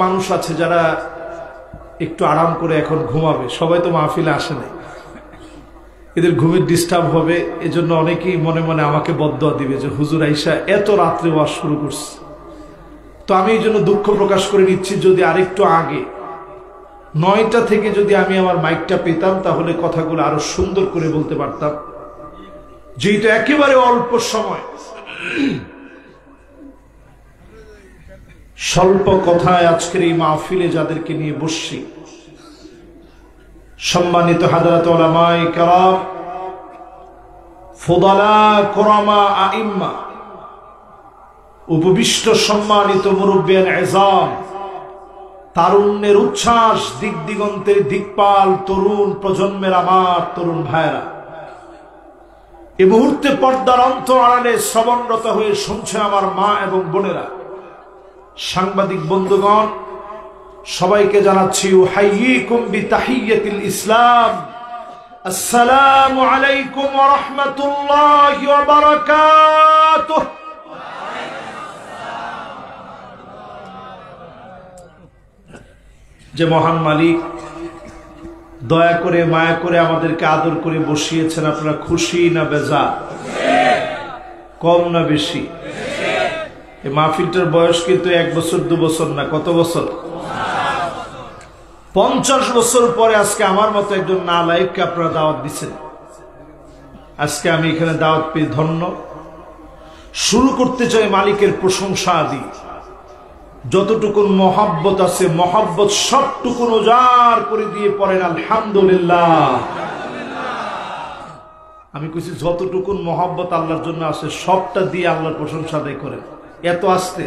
মানুষ আছে যারা একটু আরাম করে এখন ঘুমাবে, সবাই তো মাহফিলে আসে নাই, এদের ঘুমের ডিস্টার্ব হবে, এজন্য অনেকেই মনে মনে আমাকে বদদোয়া দিবে যে হুজুর আইসা এত রাত্রে ওয়াজ শুরু করছে। তো আমি এই জন্য দুঃখ প্রকাশ করে নিচ্ছি, যদি আরেকটু আগে 9টা থেকে যদি আমি আমার মাইকটা পেতাম তাহলে কথাগুলো আরো সুন্দর করে বলতে পারতাম, যেহেতু একেবারে অল্প সময় স্বল্প কথায় আজকের এই মাহফিলে যাদেরকে নিয়ে বসছি, সম্মানিত হাজরাত উলামায়ে কেরাম, ফুদালা কুরামা আইম্মা, উপবিষ্ট সম্মানিত মুরব্বিয়ান ইজাম, তারুণ্যের উচ্ছ্বাস, দিক দিগন্তের দিকপাল তরুণ প্রজন্মের আমার তরুণ ভাইরা, এই মুহূর্তে পর্দার অন্তরালে শ্রবণরত হয়ে শুনছে আমার মা এবং বোনেরা, সাংবাদিক বন্ধুগণ, সবাইকে জানাচ্ছি উহাইয়িকুম বিতাহিয়্যাতিল ইসলাম, আসসালামু আলাইকুম ওয়া রাহমাতুল্লাহি ওয়া বারাকাতুহু। যে মহান মালিক দয়া করে মায়া করে আমাদেরকে আদর করে বসিয়েছেন, আপনারা খুশি না বেজার? কম না বেশি? এই মাহফিলটার বয়স কিন্তু 1 বছর 2 বছর না, কত বছর? 50 বছর পরে আজকে আমার মতো একজন নালায়েককে আপনারা দাওয়াত দিচ্ছেন। আজকে আমি এখানে দাওয়াত পেয়ে ধন্য। শুরু করতে চাই মালিকের প্রশংসা দিয়ে। যতটুকুন মহাব্বত আছে, মহাব্বত সবটুকুন উজাড় করে দিয়ে পড়েন আলহামদুলিল্লাহ। আমি কইছি যতটুকুন মহাব্বত আল্লাহর জন্য আছে সবটা দিয়ে আল্লাহর প্রশংসা আদায় করেন। এত আসতে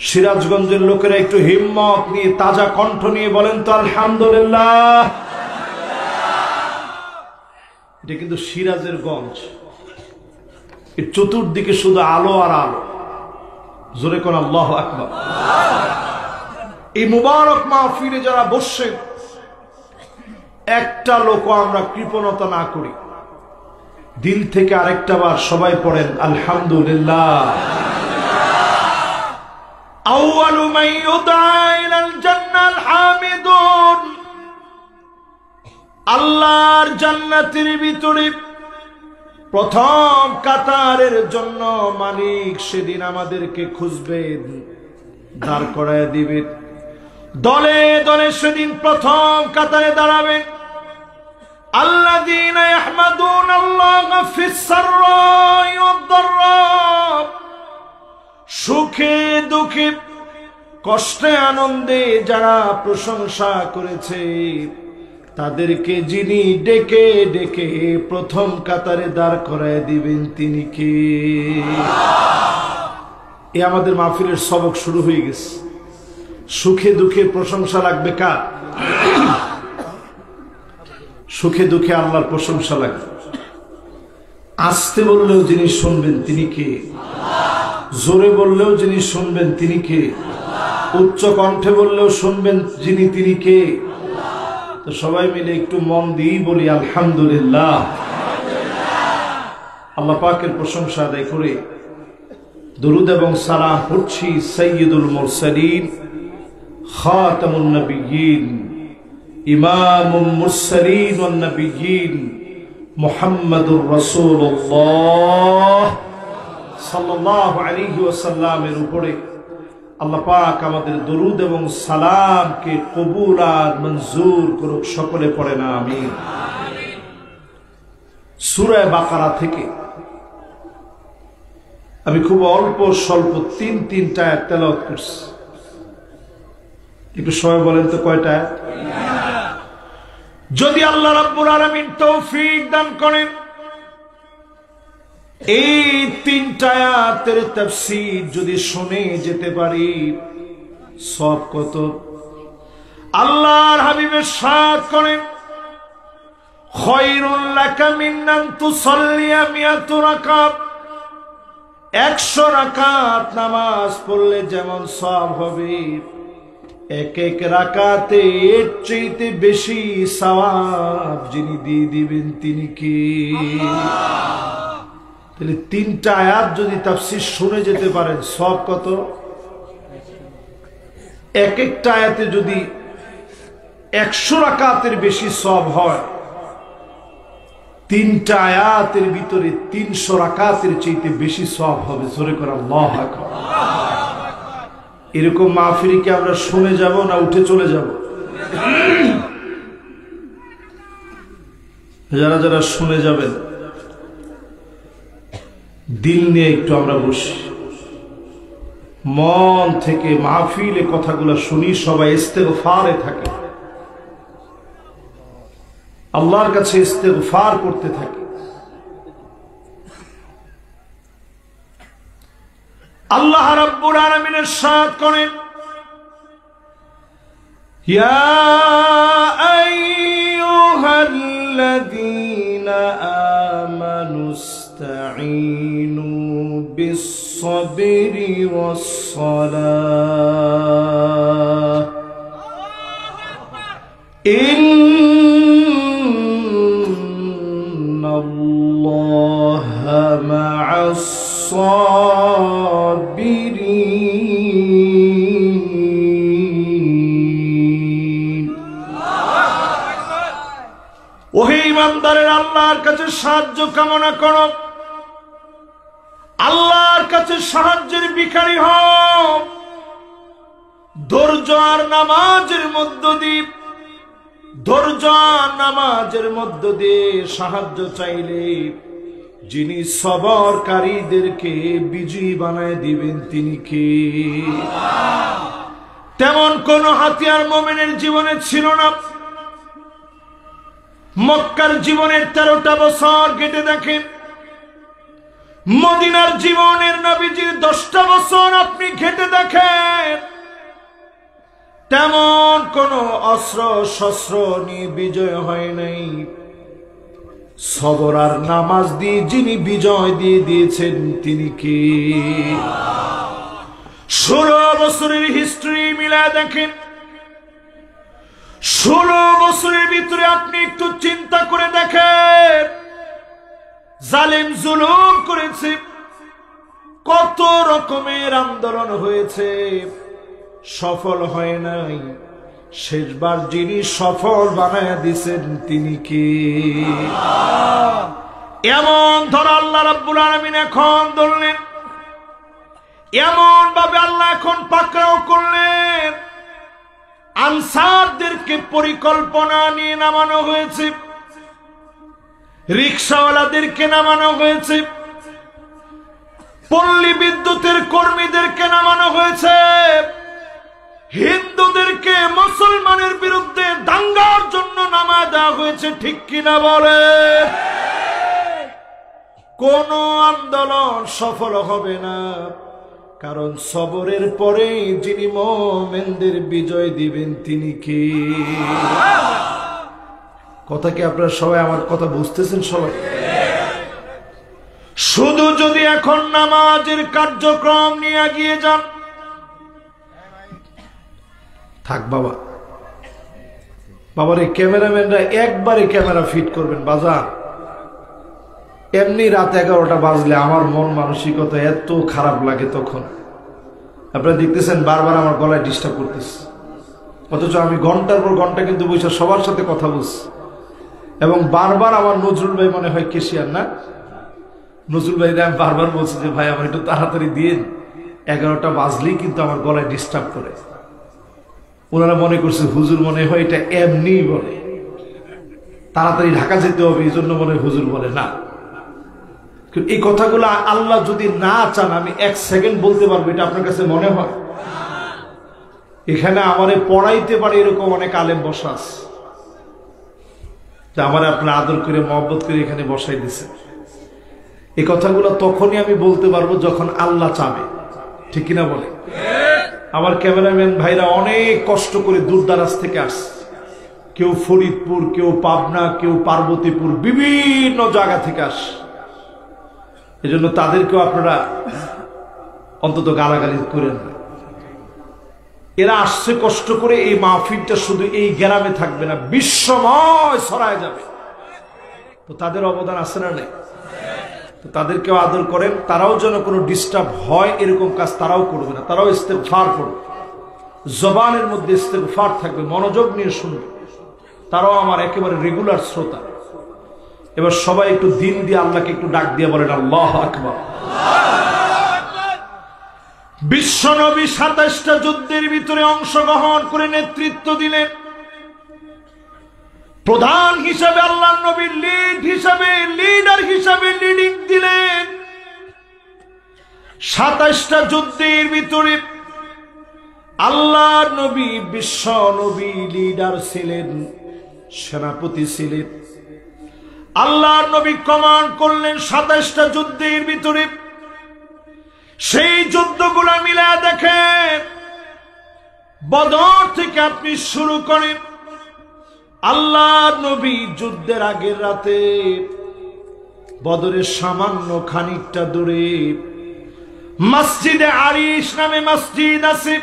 সিরাজগঞ্জের লোকেরা একটু হিম্মত নিয়ে তাজা কণ্ঠ নিয়ে বলেন তো আলহামদুলিল্লাহ। এটা কিন্তু সিরাজের গঞ্জ, এর চতুর্দিকে শুধু আলো আর আলো। জোরে কোন আল্লাহু আকবার। এই মুবারক মাহফিলে যারা বসছেন, একটা লোক আমরা কৃপণতা না করি, দিল থেকে আরেকটা বার সবাই পড়েন আলহামদুলিল্লাহ। আউয়ালু মান ইউদআ ইলাল জান্নাল হামিদুন। আল্লাহর জান্নাতের ভিতরে প্রথম কাতারের জন্য মালিক সেদিন আমাদেরকে খুঁজবেন, দাঁড় করায় দিবেন, দলে দলে সেদিন প্রথম কাতারে দাঁড়াবেন। আল্লাযীনা ইয়াহমাদুনাল্লাহা ফিস সাররাই ওয়াদ দাররা। সুখে দুঃখে কষ্টে আনন্দে যারা প্রশংসা করেছে তাদেরকে যিনি ডেকে ডেকে প্রথম কাতারে দাঁড় করায় দিবেন তিনি কে? এ আমাদের মাহফিলের সবক শুরু হয়ে গেছে। সুখে দুঃখে প্রশংসা লাগবে কার? সুখে দুঃখে আল্লাহর প্রশংসা লাগবে। আস্তে বললেও যিনি শুনবেন তিনি কে? জোরে বললেও যিনি শুনবেন তিনি কে? উচ্চ কণ্ঠে বললেও শুনবেন যিনি তিনি কে? তো সবাই মিলে একটু মন দিয়ে বলি আলহামদুলিল্লাহ। আল্লাহ পাকের প্রশংসা আদায় করে দরুদ এবং সালাম পড়ছি সাইয়্যিদুল মুরসালিন, খাতামুন নবিয়্যিন, ইমামুল মুরসালিন ওয়ান নবিয়্যিন, মুহাম্মাদুর রাসূলুল্লাহ সাল্লাল্লাহু আলাইহি ওয়াসাল্লামের উপরে আল্লাহ পাক আমাদের দরুদ এবং সালামকে কবুল আর মঞ্জুর করুক। সকলে পড়েন আমিন। সূরা বাকারা থেকে আমি খুব অল্প স্বল্প 3টা আয়াত তেলাওয়াত করছি। একটু সবাই বলেন তো কয়টা আয়াত? যদি আল্লাহ রাব্বুল আলামিন তৌফিক দান করেন, এই 3টা আয়াতের তাফসীর যদি শুনে যেতে পারি, সব কত? আল্লাহর হাবিবের সাথ করেন, খায়রুল লাকা মিন আন তুসাল্লিয়া মিয়াতু রাকাত। 100 রাকাত নামাজ পড়লে যেমন সওয়াব হবে, এক এক রাকাতে এর চাইতে বেশি সওয়াব যিনি দিয়ে দিবেন তিনি কে? তাহলে 3টা আয়াত যদি তাফসীর শুনে যেতে পারেন, সব কত? এক একটা আয়াতে যদি 100 রাকাতের বেশি সওয়াব হয়, 3টা আয়াতের ভিতরে 300 রাকাতের চাইতে বেশি সওয়াব হবে। জোরে করে আল্লাহু আকবার। এরকম মাহফিল কি আমরা শুনে যাব না উঠে চলে যাব? যারা যারা শুনে যাবেন দিল নিয়ে একটু আমরা বসি, মন থেকে মাহফিলে কথাগুলো শুনি, সবাই ইস্তেগফারে থাকে, আল্লাহর কাছে ইস্তেগফার করতে থাকে। আল্লাহ রাব্বুল আলামিন ইরশাদ করেন, ইয়া আইয়ুহাল্লাযীনা আমানু ইসতাঈনু বিস-সাবরি ওয়াস-সালাহ ইন্নাল্লাহা মা'আস-সাবিরিন। ওহে ঈমানদারেরা, আল্লাহর কাছে সাহায্য কামনা করো, আল্লাহর কাছে সাহায্যের ভিখারি হও। ধৈর্য আর নামাজের মধ্য দিয়ে, ধৈর্য আর নামাজের মধ্য দিয়ে সাহায্য চাইলে যিনি সবরকারীদেরকে বিজয়ী বানায় দিবেন তিনি কে? তেমন কোন হাতিয়ার মুমিনের জীবনে ছিল না। মক্কার জীবনের 13টা বছর কেটে দেখেন, মদিনার জীবনের নবীজির 10টা বছর আপনি ঘেটে দেখেন, তেমন কোন অস্ত্র শস্ত্র নিয়ে বিজয় হয় নাই। সবর আর নামাজ দিয়ে যিনি বিজয় দিয়ে দিয়েছেন তিনি কে? 16 বছরের হিস্ট্রি মিলায় দেখেন, 16 বছরের ভিতরে আপনি একটু চিন্তা করে দেখেন, জালেম জুলুম করেছে, কত রকমের আন্দোলন হয়েছে, সফল হয় নাই। শেষবার যিনি সফল বানায় দিয়েছেন তিনি কে? এমন ধর আল্লাহ রাব্বুল আলামিন এখন ধরলেন, এমন ভাবে আল্লাহ এখন পাকড়াও করলেন। আনসারদেরকে পরিকল্পনা নিয়ে নামানো হয়েছে, রিকশাওয়ালাদেরকে নামানো হয়েছে, পল্লী বিদ্যুতের কর্মীদেরকে নামানো হয়েছে, হিন্দুদেরকে মুসলমানের বিরুদ্ধে দাঙ্গার জন্য নামা দেওয়া হয়েছে। ঠিক কিনা বলে? কোন আন্দোলন সফল হবে না, কারণ সবরের পরে যিনি মুমিনদের বিজয় দিবেন তিনি কে? কথা কি আপনারা সবাই আমার কথা বুঝতেছেন? সবাই শুধু যদি এখন নামাজের কার্যক্রম নিয়ে এগিয়ে যান, থাক বাবা, বাবার এই ক্যামেরাম্যানরা একবারে ক্যামেরা ফিট করবেন বাজার। এমনি রাত 11টা বাজলে আমার মন মানসিকতা এত খারাপ লাগে, তখন আপনারা দেখতেছেন বারবার আমার গলায় ডিস্টার্ব করতেছে, অথচ আমি ঘন্টার পর ঘন্টা কিন্তু বসে সবার সাথে কথা বলছি। এবং বারবার আমার নজরুল ভাই মনে হয় কেশিয়ার না, নজরুল ভাই আমি বারবার বলছি যে ভাই আমার একটু তাড়াতাড়ি দিন, 11টা বাজলেই কিন্তু আমার গলায় ডিস্টার্ব করে। ওনারা মনে করছে হুজুর মনে হয় এটা এমনি বলে, তাড়াতাড়ি ঢাকা যেতে হবে এই জন্য মনে হুজুর বলে না। এই কথাগুলো আল্লাহ যদি না চান আমি 1 সেকেন্ড বলতে পারবো, এটা আপনার কাছে মনে হয়? এখানে আমারে পড়াইতে পারে এরকম অনেক আলেম বসা আছে, যে আমার আপনার আদর করে মহব্বত করে এখানে বসাই দিছে। এই কথাগুলো তখনই আমি বলতে পারবো যখন আল্লাহ চাবে। ঠিক কিনা বলে? আমার ক্যামেরাম্যান ভাইরা অনেক কষ্ট করে দূর দারাজ থেকে আসছে, কেউ ফরিদপুর, কেউ পাবনা, কেউ পার্বতীপুর, বিভিন্ন জায়গা থেকে আসে। এজন্য তাদেরকেও আপনারা অন্তত গালাগালি করেন না। এরা আসছে কষ্ট করে, এই মাহফিলটা শুধু এই গ্রামে থাকবে না, বিশ্বময় ছড়ায় যাবে। তো তাদের অবদান আছে না নেই? তো তাদেরকেও আদর করেন, তারাও যেন কোনো ডিস্টার্ব হয় এরকম কাজ তারাও করবে না, তারাও ইস্তেগফার করবে। জবানের মধ্যে ইস্তেগফার থাকবে, মনোযোগ নিয়ে শুনবে, তারাও আমার একেবারে রেগুলার শ্রোতা। এবার সবাই একটু দিন দিয়ে আল্লাহকে একটু ডাক দিয়ে বলেন আল্লাহু আকবার। বিশ্বনবী 27টা যুদ্ধের ভিতরে অংশগ্রহণ করে নেতৃত্ব দিলেন। প্রধান হিসাবে আল্লাহর নবী লিডার হিসাবে লিডিং দিলেন। 27টা যুদ্ধের ভিতরে আল্লাহর নবী বিশ্ব নবী লিডার ছিলেন, সেনাপতি ছিলেন। আল্লাহর নবী কমান্ড করলেন 27টা যুদ্ধের ভিতরে। সেই যুদ্ধগুলো মিলা দেখেন, বদর থেকে আপনি শুরু করেন। আল্লাহর নবী যুদ্ধের আগের রাতে বদরের সামান্য খানিকটা দূরে মসজিদে আরিশ নামে মসজিদ আছে,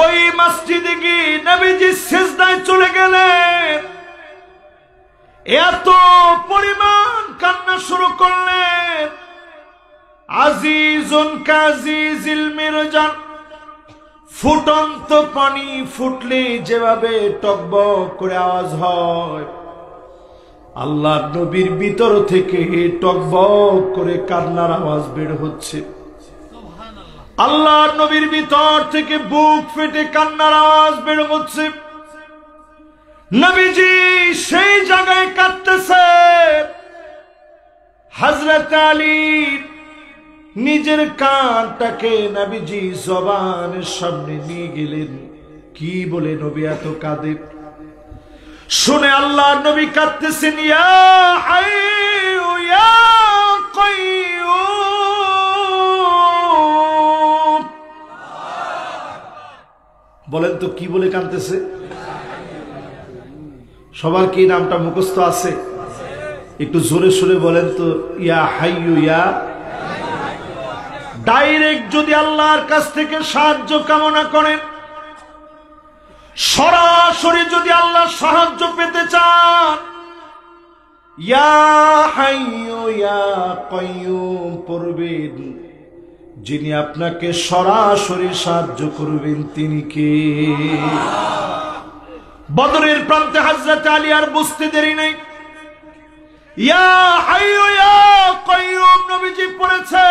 ওই মসজিদে গিয়ে নবীজি সিজদায় চলে গেলেন। এত পরিমাণ কান্না শুরু করলেন, আজিজুন কাজিজিল মিরজান, ফুটন্ত পানি ফুটলে যেভাবে টকবক করে আওয়াজ হয়, আল্লাহর নবীর ভিতর থেকে টকবক করে কান্নার আওয়াজ বের হচ্ছে। আল্লাহর নবীর ভিতর থেকে বুক ফেটে কান্নার আওয়াজ বের হচ্ছে। নবীজি সেই জায়গায় কাঁদতেছে। হযরত আলী নিজের কানটাকে নবীজি জবানের সামনে নিয়ে গেলেন। কি বলে নবী এত কাঁদে শুনে আল্লাহর নবী কাঁদতেছেন, ইয়া হাইয়ু ইয়া কাইয়্যুম। বলেন তো কি বলে কাঁদতেছে? সবার কি নামটা মুখস্থ আছে? একটু জোরে সোরে বলেন তো, ইয়া হাইয়ু ইয়া। ডাইরেক্ট যদি আল্লাহর কাছ থেকে সাহায্য কামনা করেন, সরাসরি যদি আল্লাহর সাহায্য পেতে চান, ইয়া হাইয়ু ইয়া কাইয়্যুম পড়বেন। যিনি আপনাকে সরাসরি সাহায্য করবেন তিনি কে? বদরের প্রান্তে হযরত আলী আর বুঝতে দেরি নেই, ইয়া হাইয়ু ইয়া কাইয়্যুম নবীজি পড়েছে।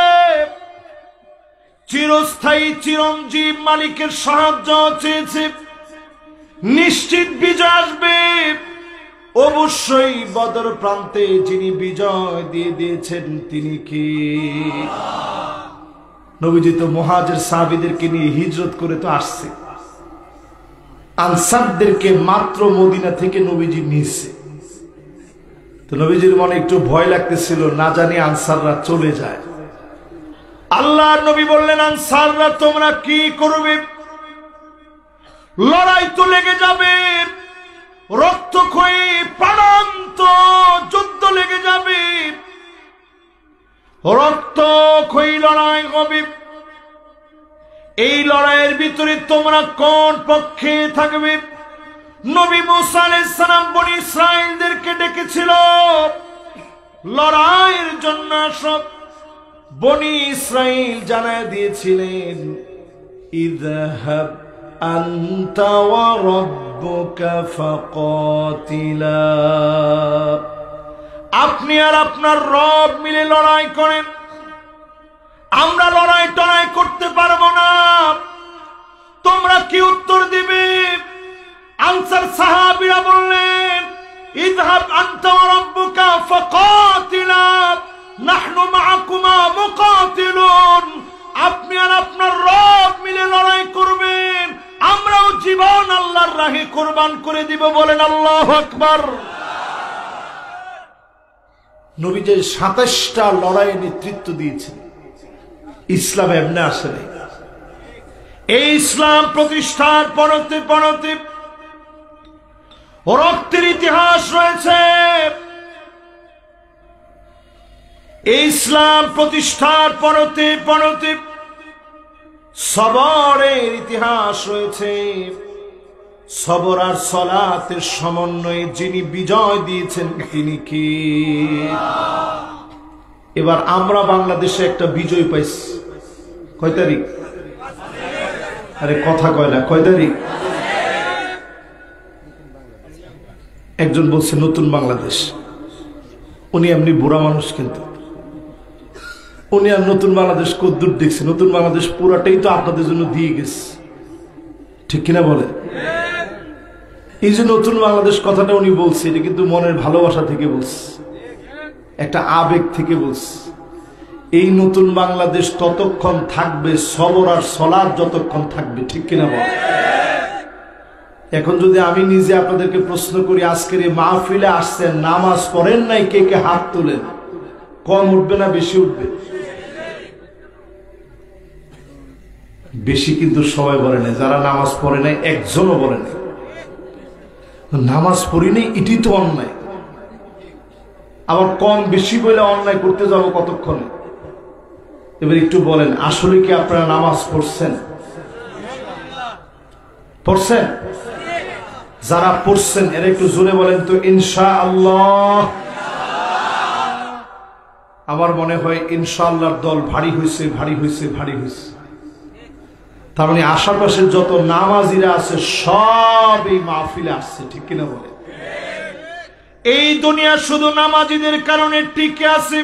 চিরস্থায়ী চিরঞ্জীব মালিকের সাহায্য চেয়েছে, নিশ্চিত বিজয় আসবে। অবশ্যই বদর প্রান্তে যিনি বিজয় দিয়ে দিয়েছেন তিনি কি? নবীজি তো মুহাজির সাহাবীদেরকে নিয়ে হিজরত করে তো আসছে, আনসারদেরকে মাত্র মদিনা থেকে নবীজি নিয়েছে। তো নবীজির মনে একটু ভয় লাগতেছিল, না জানি আনসাররা চলে যায়। আল্লাহর নবী বললেন, আনসাররা তোমরা কি করবে? লড়াই তো লেগে যাবে, রক্তক্ষয়ী প্রাণান্ত যুদ্ধ লেগে যাবে, রক্তক্ষয়ী লড়াই হবে। এই লড়াইয়ের ভিতরে তোমরা কোন পক্ষে থাকবে? নবী মুসা আলাইহিস সালাম বনি ইসরাঈলদেরকে ডেকেছিল লড়াইয়ের জন্য। সব বনি ইসরাঈল জানায় দিয়েছিলেন, ইযহাব আনতা ওয়া রাব্বুকা ফাকাতিলা, আপনি আর আপনার রব মিলে লড়াই করেন, আমরা লড়াই টড়াই করতে পারবো না। তোমরা কি উত্তর দিবে? আনসার সাহাবীরা বললেন, ইযহাব আনতা ওয়া রাব্বুকা ফাকাতিলা নাহনু মাআকুমা মুকাতিলুন, আপনি আর আপনার রব মিলে লড়াই করবেন, আমরাও জীবন আল্লাহর রাহে কুরবান করে দিব। বলেন আল্লাহু আকবার। নবী যে 27টা লড়াইয়ে নেতৃত্ব দিয়েছেন, ইসলাম এমনি আসে নাই। এই ইসলাম প্রতিষ্ঠার পরতে পরতে রক্তের ইতিহাস রয়েছে। এই ইসলাম প্রতিষ্ঠার পরতে পরতে সবরের ইতিহাস রয়েছে। সবর আর সালাতের সমন্বয়ে যিনি বিজয় দিয়েছেন তিনি কি? এবার আমরা বাংলাদেশে একটা বিজয় পাইছি। কয় তারিখ? আরে কথা কয় না, কয় তারিখ? একজন বলছে নতুন বাংলাদেশ, উনি এমনি বুড়া মানুষ, কিন্তু উনি আর নতুন বাংলাদেশ কদ্দূর দেখছে? নতুন বাংলাদেশ পুরাটাই তো আপনাদের জন্য দিয়ে গেছে, ঠিক কিনা বলে? এই যে নতুন বাংলাদেশ কথাটা উনি বলছে, এটা কিন্তু মনের ভালোবাসা থেকে বলছে, একটা আবেগ থেকে বলছে। এই নতুন বাংলাদেশ ততক্ষণ থাকবে সবর আর সলাদ যতক্ষণ থাকবে, ঠিক কিনা বলে? এখন যদি আমি নিজে আপনাদেরকে প্রশ্ন করি, আজকের এই মাহফিলে আসছেন, নামাজ পড়েন নাই, কে কে হাত তোলেন? কম উঠবে না বেশি উঠবে? বেশি কিন্তু সবাই বলে নাই, যারা নামাজ পড়ে নাই একজনও বলে নাই। নামাজ পড়ি নেই এটি তো অন্যায়, আবার কম বেশি বলে অন্যায় করতে যাব কতক্ষণে? এবার একটু বলেন, আসলে কি আপনারা নামাজ পড়ছেন? পড়ছেন? যারা পড়ছেন এরা একটু জোরে বলেন তো ইনশাআল্লাহ। আমার মনে হয় ইনশাআল্লাহর দল ভারী হয়েছে, ভারী হয়েছে, ভারী হয়েছে। তার মানে আশেপাশের যত নামাজিরা আছে সব এই মাহফিলে আসছে, ঠিক কিনা বলে? এই দুনিয়া শুধু নামাজিদের কারণে টিকে আছে।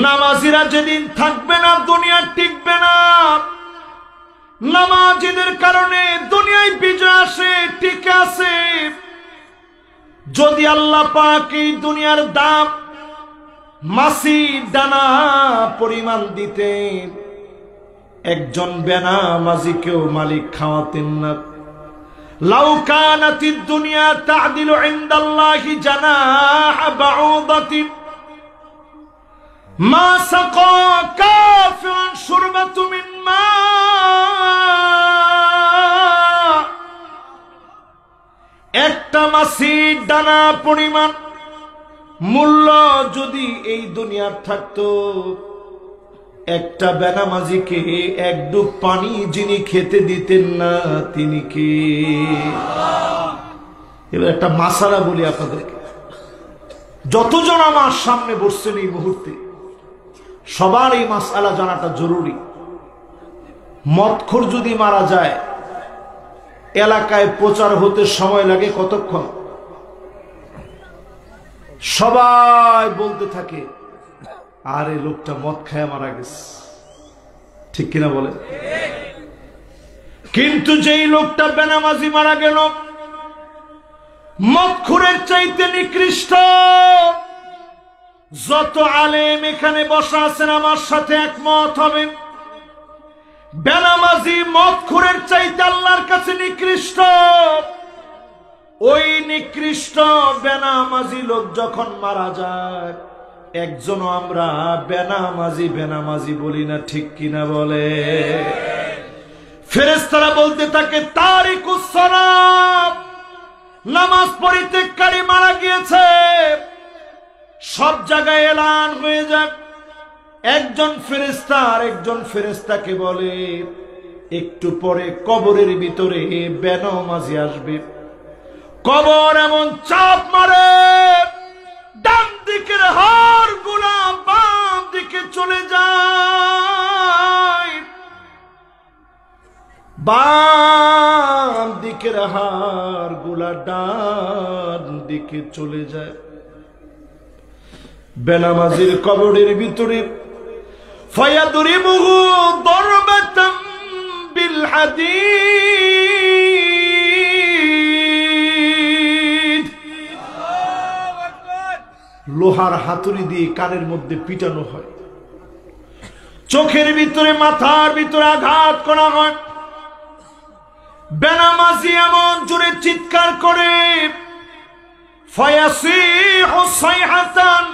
নামাজিরা যেদিন থাকবে না দুনিয়া টিকবে না। নামাজিদের কারণে দুনিয়ায় বিজয় আসে, টিকে আছে। যদি আল্লাহ পাক এই দুনিয়ার দাম মাছির দানা পরিমাণ দিতেন, একজন বেনামাজিকেও মালিক খাওয়াতেন না। লাউ কানাতিদ দুনিয়া তা'দিলু ইনদাল্লাহি জানাহা বাউদাতিন মা সাকা কাফিরুন শুরবাতু মিন মা। একটা মাছির দানা পরিমাণ মূল্য যদি এই দুনিয়ার থাকতো, একটা বেনামাজিকে এক ডুব পানি যিনি খেতে দিতেন না তিনি কে? এবার একটা মাসালা বলি আপনাদেরকে, যতজন আমার সামনে বসছেন এই মুহূর্তে সবার এই মাসালা জানাটা জরুরি। মদখোর যদি মারা যায়, এলাকায় প্রচার হতে সময় লাগে কতক্ষণ? সবাই বলতে থাকে আরে লোকটা মদ খায় মারা গেছে, ঠিক কিনা বলে? কিন্তু যেই লোকটা বেনামাজি মারা গেল, মদখোরের চাইতে নিকৃষ্ট। যত আলেম এখানে বসা আছেন আমার সাথে একমত হবেন, বেনামাজি মদখোরের চাইতে আল্লাহর কাছে নিকৃষ্ট। ওই নিকৃষ্ট বেনামাজি লোক যখন মারা যায়, একজনও আমরা বেনামাজি বেনামাজি বলি না, ঠিক কিনা বলে? ফেরেশতারা বলতে থাকে তারিকুস সালাত, নামাজ পরিত্যাগকারী মারা গিয়েছে। সব জায়গায় এলান হয়ে যায়। একজন ফেরেশতা আরেকজন ফেরেশতাকে বলে একটু পরে কবরের ভিতরে বেনামাজি আসবে। কবর এমন চাপ মারে, ডান দিকের হাড় গুলা বাম দিকে চলে যায়, বাম দিকের হাড় গুলা ডান দিকে চলে যায়। বেনামাজির কবরের ভিতরে ফায়াদরিবুহু দরবাতাম বিল হাদীদ, লোহার হাতুড়ি দিয়ে কানের মধ্যে পিটানো হয়, চোখের ভিতরে মাথার ভিতরে আঘাত করা হয়। বেনামাজি এমন জোরে চিৎকার করে, ফায়াসিহু সাইহাতান,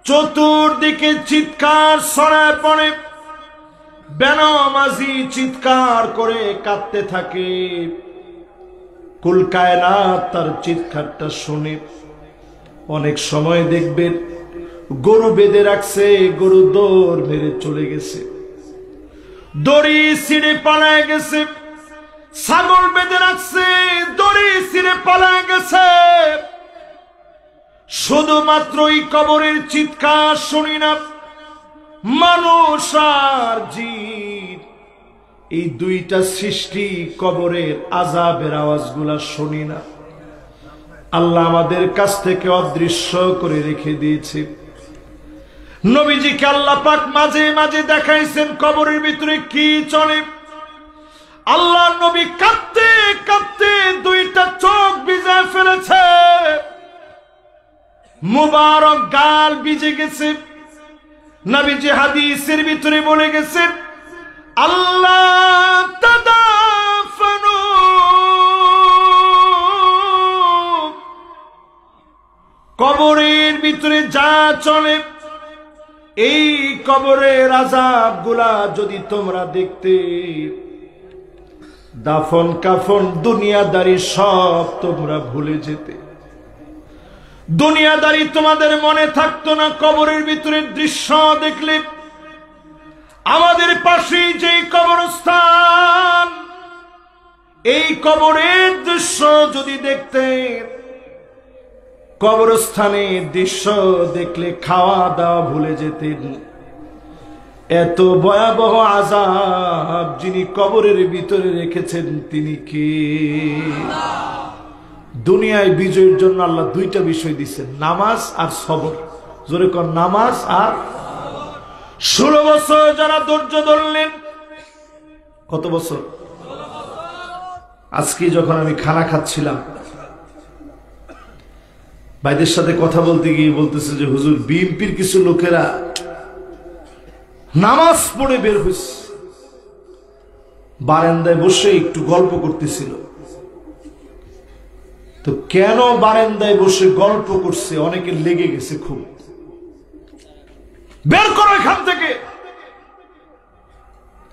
চতুর্দিকে চিৎকার ছড়ায় পড়ে। বেনামাজি চিৎকার করে কাঁদতে থাকে। কুল কায়নাত তার চিৎকারটা শুনে। অনেক সময় দেখবেন গরু বেঁধে রাখছে, গরু দৌড় মেরে চলে গেছে, দড়ি ছিঁড়ে পালায় গেছে। ছাগল বেঁধে রাখছে, দড়ি ছিঁড়ে পালায় গেছে। শুধুমাত্র এই কবরের চিৎকার শুনি না, মানুষ আর জিন এই দুইটা সৃষ্টি কবরের আযাবের আওয়াজগুলা শুনি না, আল্লাহ আমাদের কাছ থেকে অদৃশ্য করে রেখে দিয়েছে। নবীজিকে আল্লাহ পাক মাঝে মাঝে দেখাইছেন কবরের ভিতরে কি চলে। আল্লাহ নবী কাঁদতে কাঁদতে দুইটা চোখ ভিজে ফেলেছে, মুবারক গাল ভিজে গেছে। নবীজি হাদিসের ভিতরে বলে গেছেন, আল্লাহ তাদাফানু, কবরের ভিতরে যা চলে এই কবরের আযাব গুলা যদি তোমরা দেখতে, দাফন কাফন দুনিয়াদারি সব তোমরা ভুলে যেতে। দুনিয়াদারি তোমাদের মনে থাকতো না কবরের ভিতরে দৃশ্য দেখলে। আমাদের পাশে যে কবরস্থান, এই কবরের দৃশ্য যদি দেখতে, কবরস্থানের দৃশ্য দেখলে খাওয়া দাওয়া ভুলে যেতেন। এত ভয়াবহ আযাব যিনি কবরের ভিতরে রেখেছেন তিনি কে? দুনিয়ায় বিজয়ের জন্য আল্লাহ দুইটা বিষয় দিচ্ছেন, নামাজ আর সবর। জোরে কর, নামাজ আর। 16 বছর যারা ধৈর্য ধরলেন, কত বছর? আজকে যখন আমি খানা খাচ্ছিলাম, ভাইদের সাথে কথা বলতে গিয়ে বলতেছে যে হুজুর, বিএনপির কিছু লোকেরা নামাজ পড়ে বের হয়েছে, বারান্দায় বসে একটু গল্প করতেছিল। তো কেন বারান্দায় বসে গল্প করছে অনেকে লেগে গেছে খুব। বের করো এখান থেকে।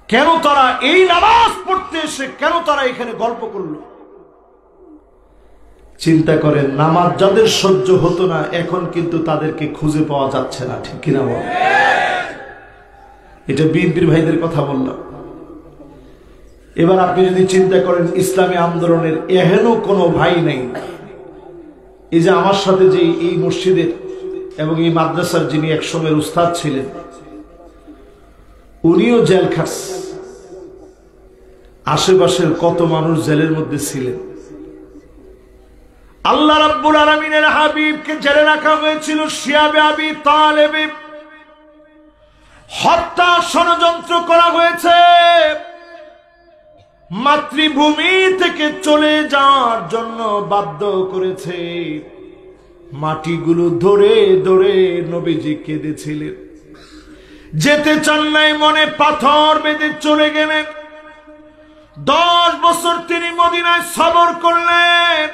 কেন তারা এই নামাজ পড়তে এসে কেন তারা এখানে গল্প করলো? চিন্তা করেন, নামাজ যাদের সহ্য হতো না এখন কিন্তু তাদেরকে খুঁজে পাওয়া যাচ্ছে না, ঠিক কিনা বল? এটা বিএনপির ভাইদের কথা বললাম। এবার আপনি যদি চিন্তা করেন ইসলামী আন্দোলনের এহেন কোনো ভাই নেই, এই যে আমার সাথে যে এই মসজিদের এবং এই মাদ্রাসার যিনি একসময়ের উস্তাদ ছিলেন, উনিও জেল খাটছে। আশেপাশের কত মানুষ জেলের মধ্যে ছিলেন। আল্লাহ রাব্বুল আলামিনের হাবিবকে জেলে রাখা হয়েছিল শিয়াবে আবি তালেব। হত্যা ষড়যন্ত্র করা হয়েছে। মাতৃভূমি থেকে চলে যাওয়ার জন্য বাধ্য করেছে। মাটিগুলো ধরে ধরে নবীজি কেঁদেছিলেন। যেতে চান নাই, মনে পাথর বেঁধে চলে গেলেন। 10 বছর তিনি মদিনায় সবর করলেন।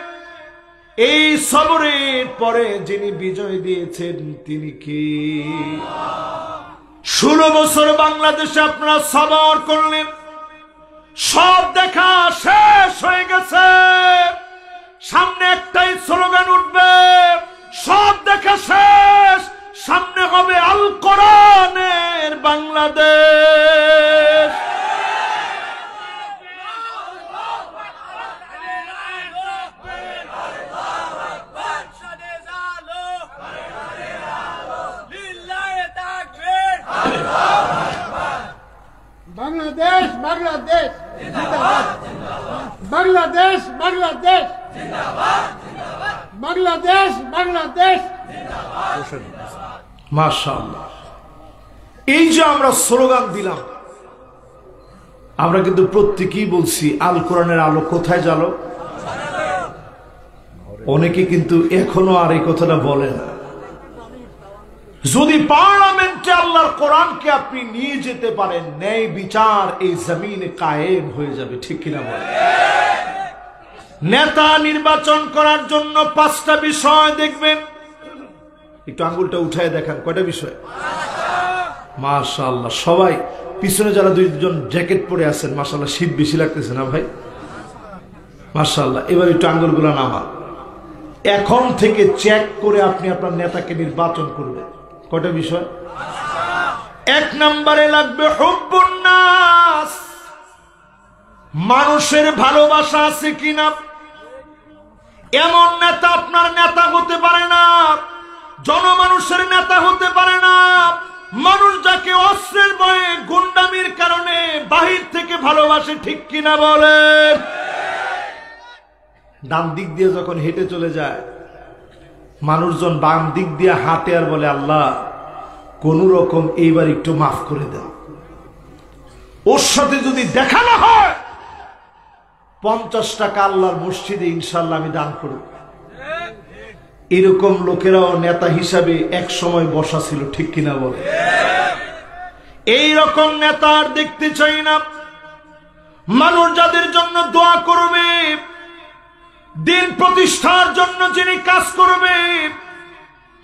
এই সবরের পরে যিনি বিজয় দিয়েছেন তিনি কে? 16 বছর বাংলাদেশে আপনারা সবর করলেন, সব দেখা শেষ হয়ে গেছে। সামনে একটাই স্লোগান উঠবে, সব দেখা শেষ, সামনে হবে আল কোরআনের বাংলাদেশ। বাংলাদেশ বাংলাদেশ জিন্দাবাদ, বাংলাদেশ বাংলাদেশ জিন্দাবাদ, বাংলাদেশ বাংলাদেশ জিন্দাবাদ। মাশাআল্লাহ। এই যে আমরা স্লোগান দিলাম, আমরা কিন্তু প্রত্যেকেই বলছি আল কোরআনের আলো কোথায় জ্বালো। অনেকে কিন্তু এখনো আর এই কথাটা বলে না। যদি পার্লামেন্টে আল্লাহর কোরআনকে আপনি নিয়ে যেতে পারেন, ন্যায় বিচার এই জমিনে কায়েম হয়ে যাবে, ঠিক কিনা বলেন? নেতা নির্বাচন করার জন্য 5টা বিষয় দেখবেন। একটু আঙ্গুলটা উঠায় দেখান, কয়টা বিষয়? মাশাআল্লাহ। সবাই পিছনে যারা 2জন জ্যাকেট পরে আছেন, মাশাআল্লাহ শীত বেশি লাগতেছে না ভাই? মাশাআল্লাহ। এবার একটু আঙ্গুলগুলা নামা। এখন থেকে চেক করে আপনি আপনার নেতাকে নির্বাচন করবেন। কয়টা বিষয়? 1 নম্বরে লাগবে হুব্বুন নাস, মানুষের ভালোবাসা আছে কিনা। এমন নেতা আপনার নেতা হতে পারে না, জনমানুষের নেতা হতে পারে না, মানুষ যাকে অস্ত্রের ভয়ে গুন্ডামির কারণে বাহির থেকে ভালোবাসে, ঠিক কিনা বলেন? ডান দিক দিয়ে যখন হেঁটে চলে যায়, মানুষজন বাম দিক দিয়ে হাঁটে আর বলে, আল্লাহ কোন রকম এইবার একটু মাফ করে দাও। ওর সাথে যদি দেখা না হয় 50 টাকা আল্লাহর মসজিদে ইনশাল্লাহ আমি দান করব। এরকম লোকেরাও নেতা হিসাবে এক সময় বসা ছিল, ঠিক কিনা বলে? এই রকম নেতা আর দেখতে চাই না। মানুষ যাদের জন্য দোয়া করবে, দিন প্রতিষ্ঠার জন্য যিনি কাজ করবে,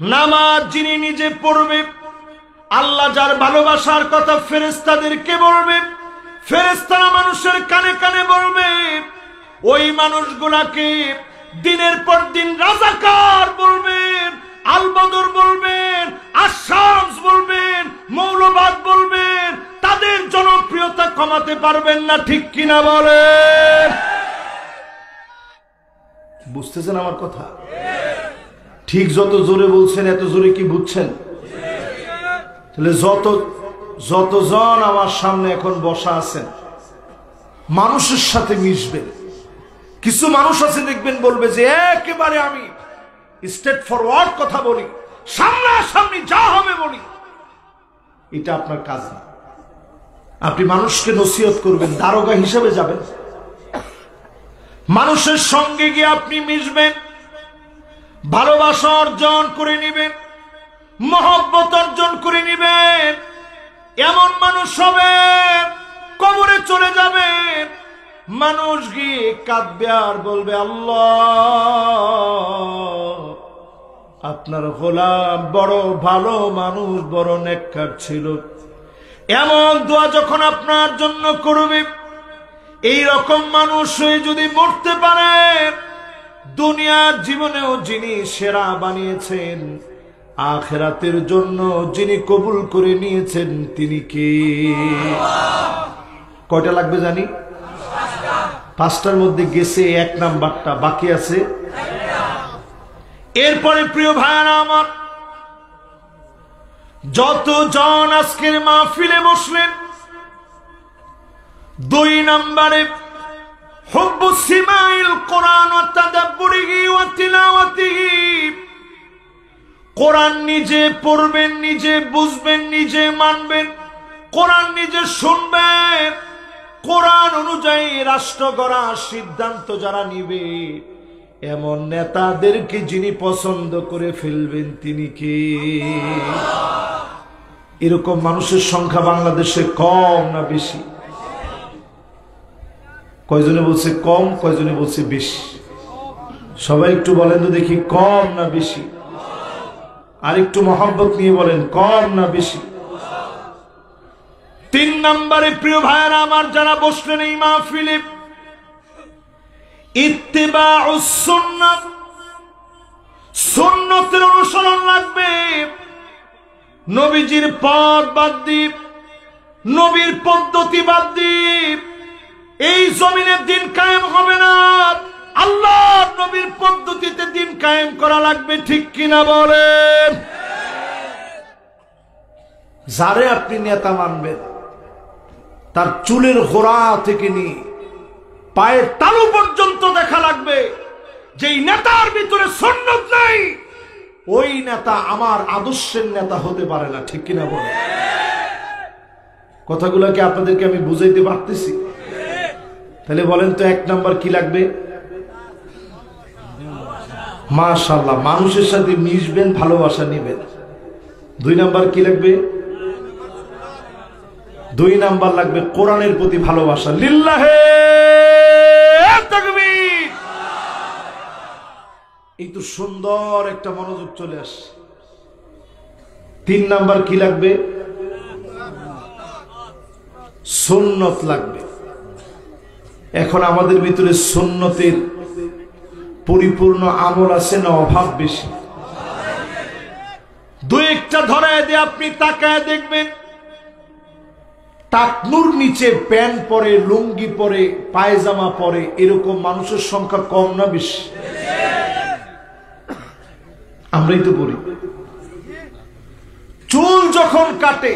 নামাজ যিনি নিজে পড়বে, আল্লাহ যার ভালোবাসার কথা ফেরেশতাদেরকে বলবে, ফেরেশতারা মানুষের কানে কানে বলবে, ওই মানুষগুলাকে দিনের পর দিন রাজাকার বলবেন, আলবদর বলবেন, আশামস বলবেন, মৌলবাদ বলবেন, তাদের জনপ্রিয়তা কমাতে পারবেন না, ঠিক কিনা বলেন? বুঝতেছেন আমার কথা? ঠিক যত জোরে বলছেন এত জোরে কি বুঝছেন? তাহলে যতজন আমার সামনে এখন বসা আছেন, মানুষের সাথে মিশবেন। কিছু মানুষ আছে দেখবেন বলবে যে একেবারে আমি স্ট্রেট ফরওয়ার্ড কথা বলি, সামনাসামনি যা হবে বলি। এটা আপনার কাজ না। আপনি মানুষকে নসিহত করবেন, দারোগা হিসেবে যাবেন, মানুষের সঙ্গে গিয়ে আপনি মিশবেন, ভালোবাসা অর্জন করে নিবেন, মহব্বত অর্জন করে নিবেন। এমন মানুষ হবে কবরে চলে যাবেন, মানুষ গিয়ে কাঁদবে আর বলবে, আল্লাহ আপনার গোলাম বড় ভালো মানুষ, বড় নেককার ছিল। এমন দোয়া যখন আপনার জন্য করবে, এই রকম মানুষ হয়ে যদি মরতে পারে, দুনিয়ার জীবনেও যিনি সেরা বানিয়েছেন, আখিরাতের জন্য যিনি কবুল করে নিয়েছেন, তিনি কে? কয়টা লাগবে জানি? 5টার মধ্যে গেছে 1 নাম্বারটা, বাকি আছে। এরপরে প্রিয় ভাইরা আমার, যতজন আজকের মাহফিলে বসলেন, 2 নম্বরে হুব্বু সিমাইল কোরআন ওয়া তাদাব্বুরিহি ওয়া তিলাওয়াতিহি। কোরআন নিজে পড়বেন, নিজে বুঝবেন, নিজে মানবেন, কোরআন নিজে শুনবেন, কোরআন অনুযায়ী রাষ্ট্র গড়ার সিদ্ধান্ত যারা নিবে, এমন নেতাদেরকে যিনি পছন্দ করে ফেলবেন, তিনি কে? এরকম মানুষের সংখ্যা বাংলাদেশে কম না বেশি? কয়জনে বলছে কম, কয়জনে বলছে বেশি? সবাই একটু বলেন তো দেখি, কম না বেশি? আর একটু মহব্বত নিয়ে বলেন, কম না বেশি? 3 নম্বরে প্রিয় ভাইরা আমার যারা বসলেন এই মাহফিলে, ইত্তিবাউস সুন্নাহ, সুন্নতের অনুসরণ লাগবে। নবীজির পথ বাদ দিয়ে, নবীর পদ্ধতি বাদ দিয়ে এই জমিনে দিন কায়েম হবে না। আল্লাহর নবীর পদ্ধতিতে দিন কায়েম করা লাগবে, ঠিক কিনা বলেন? যারে আপনি নেতা মানবেন, তার চুলের গোড়া থেকে নিয়ে পায়ের তালু পর্যন্ত দেখা লাগবে। যেই নেতার ভিতরে সুন্নাত নাই, ওই নেতা আমার আদর্শের নেতা হতে পারে না, ঠিক কিনা বলেন? কথাগুলোকে আপনাদেরকে আমি বুঝাইতে পারতেছি? তাহলে বলেন তো 1 নাম্বার কি লাগবে? মাশাআল্লাহ, মানুষের সাথে মিশবেন, ভালোবাসা নিবেন। 2 নাম্বার কি লাগবে? 2 নাম্বার লাগবে কোরআনের প্রতি ভালোবাসা। লিল্লাহে তাকবীর। এই তো সুন্দর একটা মনোযোগ চলে আসে। 3 নাম্বার কি লাগবে? সুন্নত লাগবে। এখন আমাদের ভিতরে সুন্নতের পরিপূর্ণ আমল আছে না অভাব বেশি? 2-1টা ধরায় দিয়ে আপনি তাকায় দেখবেন, টাকনুর নিচে প্যান্ট পরে, লুঙ্গি পরে, পায়জামা পরে, এরকম মানুষের সংখ্যা কম না বেশি? আমরাই তো পড়ি। চুল যখন কাটে,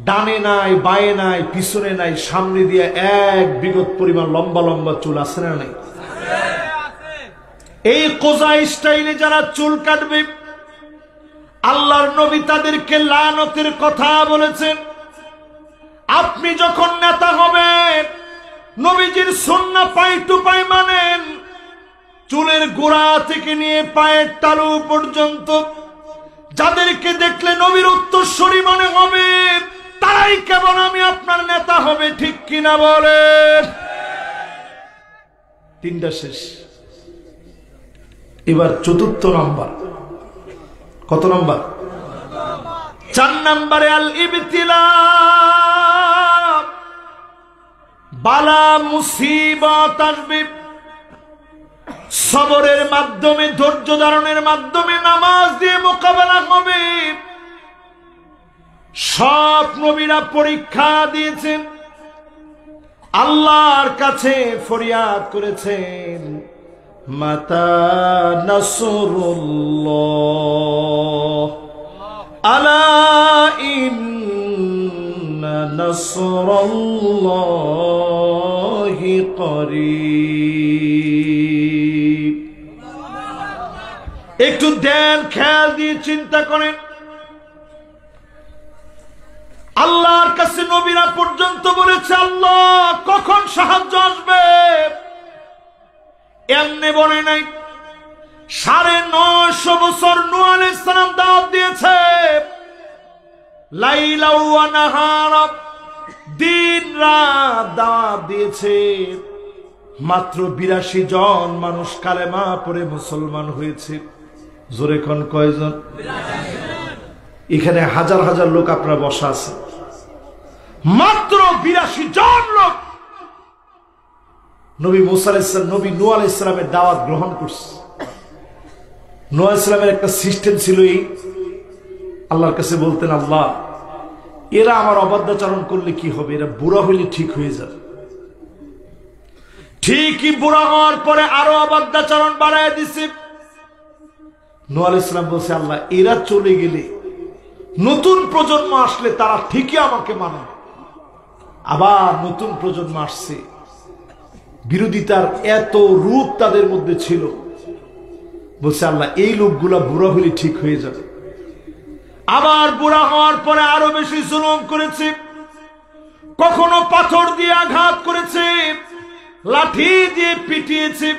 ডানে নাই, বায়ে নাই, পিছনে নাই, সামনে দিয়ে এক বিগত পরিমাণ লম্বা লম্বা চুল আছে না নাই? এই কোজা স্টাইলে যারা চুল কাটবে, আল্লাহর নবী তাদেরকে লানতের কথা বলেছেন। আপনি যখন নেতা হবেন, নবীজির সুন্নাহ পাই টু পাই মানেন, চুলের গোড়া থেকে নিয়ে পায়ের তালু পর্যন্ত যাদেরকে দেখলে নবীর উত্তরসূরি মনে হবে, তারাই কেবল আমি আপনার নেতা হবে। ঠিক কিনা বলেন? তিনটা শেষ, এবার চতুর্থ নাম্বার। কত নাম্বার? 4 নম্বরে আল ইবতিলা, বালা মুসিবত আসবে। সবরের মাধ্যমে, ধৈর্য ধারণের মাধ্যমে, নামাজ দিয়ে মোকাবেলা হবে। সব নবীরা পরীক্ষা দিয়েছেন, আল্লাহর কাছে ফরিয়াদ করেছেন, মাতা নাসরুল্লাহ, আলা ইন্না নাসরাল্লাহি করিব। একটু দেন, খেয়াল দিয়ে চিন্তা করেন। আল্লাহর কাছে নবীরা পর্যন্ত বলেছে, আল্লাহ কখন সাহায্য আসবে? এমনি বলে নাই। 950 বছর নূহ আলাইহিস সালাম দাওয়াত দিয়েছে, লাইলা ওয়া নাহারা, দিন রাত দাওয়াত দিয়েছে। মাত্র 82 জন মানুষ কালেমা পড়ে মুসলমান হয়েছে। জোরে কোন কয়জন? এখানে হাজার হাজার লোক আপনারা বসা আছে, মাত্র 82 জন লোক নবী মুসা আলাইহিস সালাম, নবী নূহ আলাইহিস সালামের দাওয়াত গ্রহণ করছে। নূহ আলাইহিস সালামের একটা সিস্টেম ছিল, এই আল্লাহর কাছে বলতেন, আল্লাহ এরা আমার অবাধ্যাচরণ করলে কি হবে? এরা বুড়া হইলে ঠিক হয়ে যাবে। ঠিকই বুড়া হওয়ার পরে আরো অবাধ্যাচরণ বাড়ায় দিছে। নূহ আলাইহিস সালাম বলছে, আল্লাহ এরা চলে গেলে নতুন প্রজন্ম আসলে তারা ঠিকই আমাকে মানে। আবার নতুন প্রজন্ম আসছে, বিরোধিতার এত রূপ তাদের মধ্যে ছিল। বলছে, আল্লাহ এই লোকগুলা বুড়া হলে ঠিক হয়ে যাবে। আবার বুড়া হওয়ার পরে আরো বেশি জুলুম করেছে, কখনো পাথর দিয়ে আঘাত করেছে, লাঠি দিয়ে পিটিয়েছে।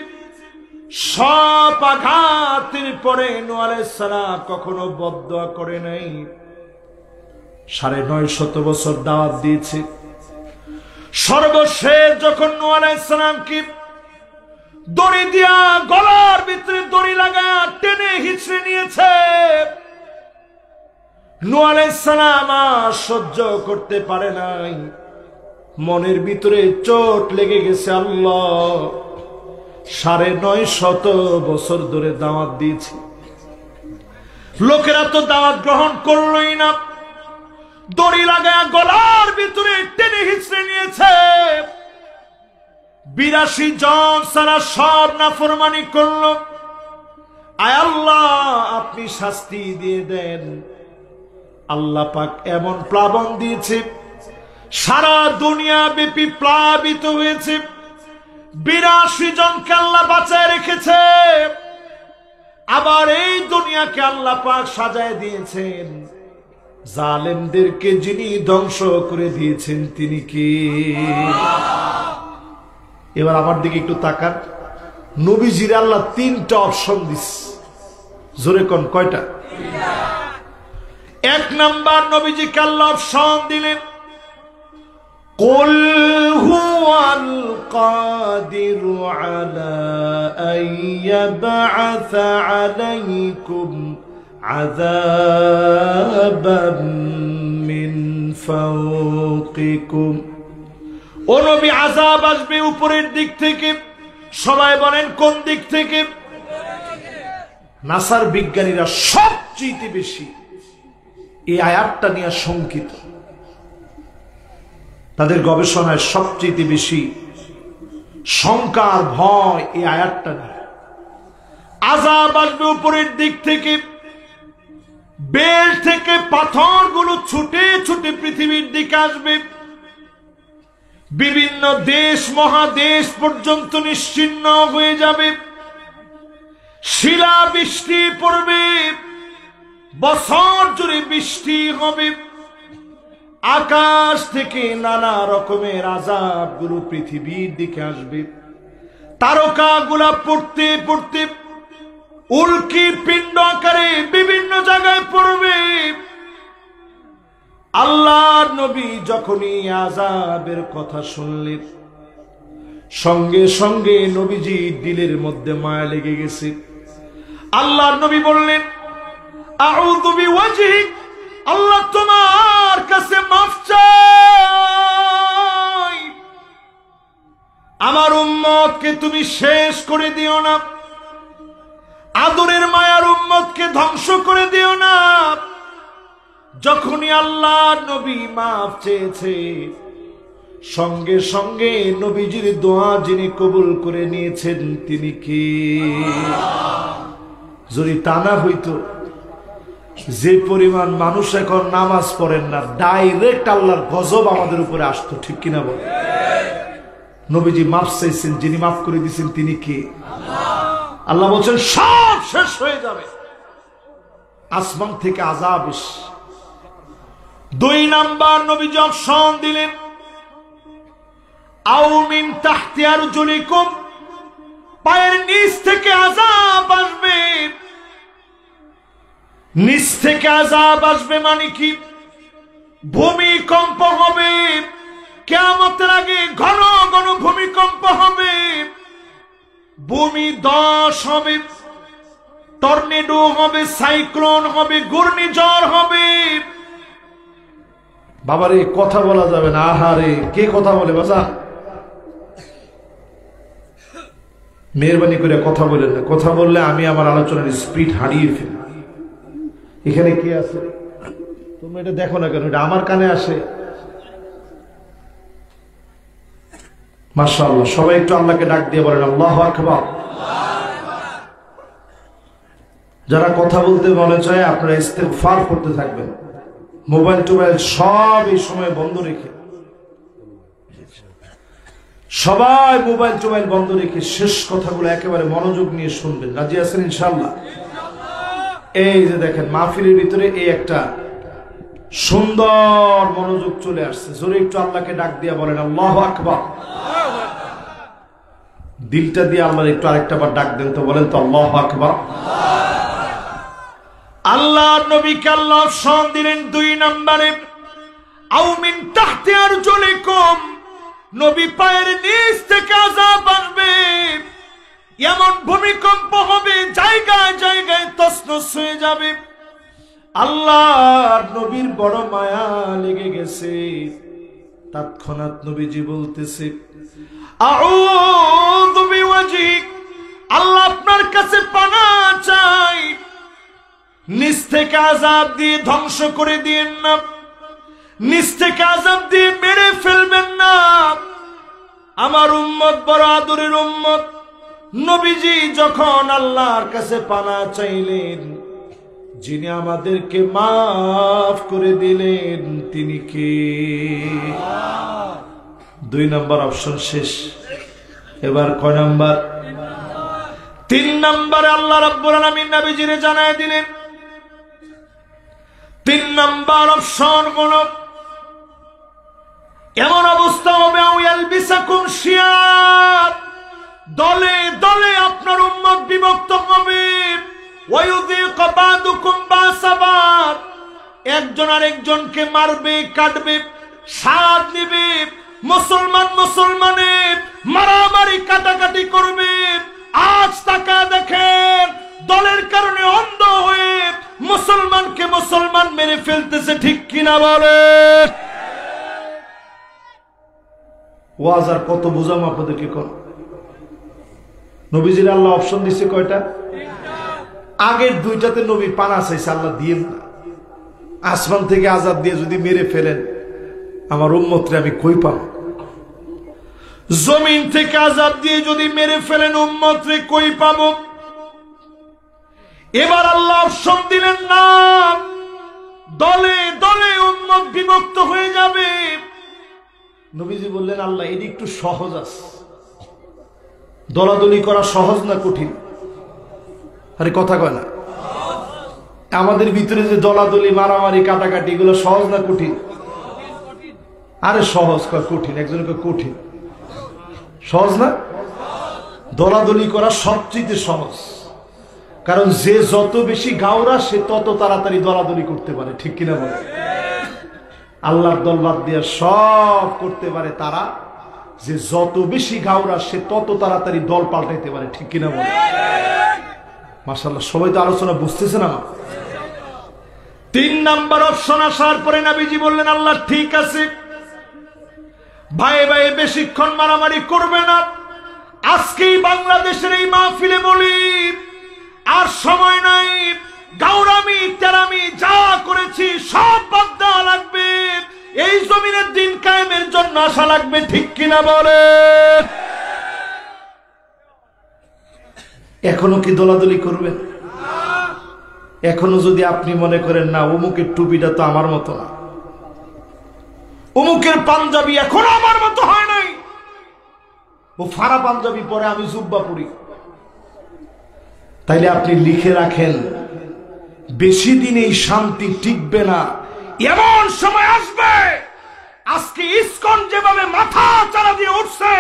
সব আঘাতের পরে নূহ আলাইহিস সালাম কখনো বদদুয়া করে নাই। 950 বছর দাওয়াত দিয়েছে। সর্বশেষ যখন নূহ আলাইহিস সালামকে দড়ি দিয়া গলার ভিতরে দড়ি লাগা টেনে হিচড়ে নিয়েছে, নূহ আলাইহিস সালাম আর সহ্য করতে পারে নাই। মনের ভিতরে চোট লেগে গেছে। আল্লাহ 950 বছর ধরে দাওয়াত দিয়েছি, লোকেরা তো দাওয়াত গ্রহণ করলই না। দড়ি লাগায় গলার ভিতরে টেনে হিচড়ে নিয়েছে। 82 জন সারা সব নাফরমানি করল। আয় আল্লাহ আপনি শাস্তি দিয়ে দেন। আল্লাহ পাক এমন প্লাবন দিয়েছে, সারা দুনিয়া ব্যাপী প্লাবিত হয়েছে। 82 জনকে আল্লাহ বাঁচায় রেখেছে। আবার এই দুনিয়াকে আল্লাহ পাক সাজায় দিয়েছেন। জালেমদেরকে যিনি ধ্বংস করে দিয়েছেন তিনি কে? এবার আমার দিকে একটু তাকান। নবীজির আল্লাহ 3টা অপশন দিচ্ছে। জোরে কোন কয়টা? 1 নাম্বার, নবীজিকে আল্লাহ অপশন দিলেন, কুল হুয়াল কাদিরু আলা আইয়াবআসা আলাইকুম আযাবাম মিন ফাওকিকুম। ও নবী, আযাব আসবে উপরের দিক থেকে। সবাই বলেন কোন দিক থেকে? নাসার বিজ্ঞানীরা সবচেয়ে বেশি এই আয়াতটা নিয়ে শঙ্কিত। তাদের গবেষণায় সবচেয়ে বেশি শঙ্কা আর ভয় এই আয়াতটা নিয়ে। আযাব আসবে উপরের দিক থেকে। বেল থেকে পাথরগুলো ছুটে ছুটে পৃথিবীর দিকে আসবে, বিভিন্ন দেশ মহাদেশ পর্যন্ত নিশ্চিহ্ন হয়ে যাবে, শিলা বৃষ্টি পড়বে, বছর জুড়ে বৃষ্টি হবে, আকাশ থেকে নানা রকমের আযাবগুলো পৃথিবীর দিকে আসবে, তারকাগুলা পড়তে পড়তে উল্কির পিণ্ড আকারে বিভিন্ন জায়গায় পড়বে। আল্লাহর নবী যখনই আযাবের কথা শুনলেন, সঙ্গে সঙ্গে নবীজির দিলের মধ্যে মায়া লেগে গেছে। আল্লাহর নবী বললেন, আউযু বিওয়াজহিক, আল্লাহ তোমার কাছে মাফ চাই, আমার উম্মতকে তুমি শেষ করে দিও না, আদরের মায়ার উম্মতকে ধ্বংস করে দিও না। যখনই আল্লাহর নবী মাফ চেয়েছে, সঙ্গে সঙ্গে নবীজির দোয়া যিনি কবুল করে নিয়েছেন তিনি কি? যদি তা না হইতো, যে পরিমাণ মানুষ এখন নামাজ পড়েন না, ডাইরেক্ট আল্লাহর গজব আমাদের উপরে আসতো, ঠিক কিনা বল? নবীজি মাফ চাইছেন, যিনি মাফ করে দিয়েছেন তিনি কি? আল্লাহ বলছেন সব শেষ হয়ে যাবে, আসমান থেকে আযাব এসে। 2 নাম্বার নবীজি অপশন দিলেন, আও মিন তাহতি আরজুলিকুম, পায়ের নিচ থেকে আযাব আসবে। নিচ থেকে আযাব আসবে মানে কি? ভূমিকম্প হবে, কিয়ামতের আগে ঘন ঘন ভূমিকম্প হবে, ভূমি ধস হবে, টর্নেডো হবে, সাইক্লোন হবে, ঘূর্ণিঝড় হবে। বাবারে কথা বলা যাবে না, আহারে কে কথা বলে বাজা? মেহরবানি করে কথা বলেন না, কথা বললে আমি আমার আলোচনার স্পিড হারিয়ে ফেলি। এখানে কে আছে তোমরা এটা দেখো না কেন? এটা আমার কানে আসে। মাশাআল্লাহ, সবাই একটু আল্লাহকে ডাক দিয়ে বলেন আল্লাহু আকবার। যারা কথা বলতে মনে চায় আপনারা ইস্তেগফার করতে থাকবেন, মোবাইল টোবাইল সব এই সময় বন্ধ রেখে, সবাই মোবাইল টোবাইল বন্ধ রেখে শেষ কথাগুলো একেবারে মনোযোগ নিয়ে শুনবেন। রাজি আছেন ইনশাআল্লাহ? এই যে দেখেন মাহফিলের ভিতরে এই একটা সুন্দর মনোযোগ চলে আসছে। জোরে একটু আল্লাহকে ডাক দিয়া বলেন আল্লাহু আকবার। দিলটা দিয়ে আল্লাহর একটু আরেকটা বার ডাক দেন তো, বলেন তো আল্লাহু আকবার। আল্লাহর নবীকে আল্লাহ অপশন দিলেন 2 নম্বরে, আও মিন তাহতি আরজুলিকুম, নবী পায়ের নিচ থেকে আযাব আসবে, এমন ভূমিকম্প হবে জায়গায় জায়গায় তছনছ হয়ে যাবে। আল্লাহর নবীর বড় মায়া লেগে গেছে, তৎক্ষণাৎ নবীজি বলতেছে, আউযু বিওয়াজহিক, আল্লাহ আপনার কাছে পানাহ চাই, নিচ থেকে আযাব দিয়ে ধ্বংস করে দিয়েন না, নিচ থেকে আযাব দিয়ে মেরে ফেলবেন না। আমার উম্মত বড় আদরের উম্মত। নবীজি যখন আল্লাহর কাছে পানাহ চাইলেন, যিনি আমাদেরকে মাফ করে দিলেন তিনি কে? 2 নম্বর অপশন শেষ। এবার কয় নাম্বার? 3 নম্বরে আল্লাহ রাব্বুল আলামিন নবীজিরে জানায় দিলেন, 3 নম্বর অপশন হলো এমন অবস্থা হবে, আও ইয়ালবিসাকুম শিয়াব, দলে দলে আপনার উম্মত বিভক্ত হবে, ওয়ায়ুযীকু বা'দুকুম বা'সা বা'দ, একজন আরেকজনকে মারবে, কাটবে, স্বাদ নিবে, মুসলমান মুসলমানের মারামারি কাটাকাটি করবে। আজ তাকা দেখেন, দলের কারণে অন্ধ হয়ে মুসলমানকে মুসলমান মেরে ফেলতেছে, ঠিক কিনা বলেন? ওয়াজ আর কত বুঝাম আপনাদেরকে? কোন নবীজির আল্লাহ অপশন দিছে কয়টা? আগের 2টাতে নবী পানাহ চাইছে, আল্লাহ দিয়েন না। আসমান থেকে আযাব দিয়ে যদি মেরে ফেলেন, আমার উম্মতরে আমি কই পাবো? জমিন থেকে আযাব দিয়ে যদি মেরে ফেলেন, উম্মতরে কই পাবো? এবার আল্লাহ অপশন দিলেন না, দলে দলে উম্মত বিভক্ত হয়ে যাবে। নবীজি বললেন, আল্লাহ এটি একটু সহজ আছে, দলাদলি করা সহজ না কঠিন? আরে কথা কয় না। আমাদের ভিতরে যে দলাদলি মারামারি কাটাকাটি এগুলো সহজ না কঠিন? আরে সহজ কয় কঠিন, একজন কয় কঠিন। সহজ না? দলাদলি করা সবচেয়ে সহজ, কারণ যে যত বেশি গাওরা সে তত তাড়াতাড়ি দলাদলি করতে পারে, ঠিক কিনা বলে? আল্লাহর দল বাদ দিয়ে সব করতে পারে তারা, যে যত বেশি গাওরা সে তত তাড়াতাড়ি দল পাল্টাইতে পারে, ঠিক কিনা বলে? মাশাআল্লাহ, সবাই তো আলোচনা বুঝতেছে না? 3 নাম্বার অপশন আসার পরে নবীজি বললেন, আল্লাহ ঠিক আছে, ভাই ভাই বেশিক্ষণ মারামারি করবে না, আজকেই বাংলাদেশের এই মাহফিলে বলি, আর সময় নাই, গাওরামি তেরামি যা করেছি সব বাদ দেওয়া লাগবে, এই জমিনের দিন কায়েমের জন্য আসা লাগবে, ঠিক কিনা বলে? এখনো কি দলাদলি করবেন? এখনো যদি আপনি মনে করেন না অমুকের টুপিটা তো আমার মতো না, অমুকের পাঞ্জাবি এখনো আমার মতো হয় নাই, ও ফাড়া পাঞ্জাবি পরে আমি জুব্বা পরি, তাইলে আপনি লিখে রাখেন, বেশি দিন এই শান্তি টিকবে না। এমন সময় আসবে, আজকে ইসকন যেভাবে মাথা চারা দিয়ে উঠছে,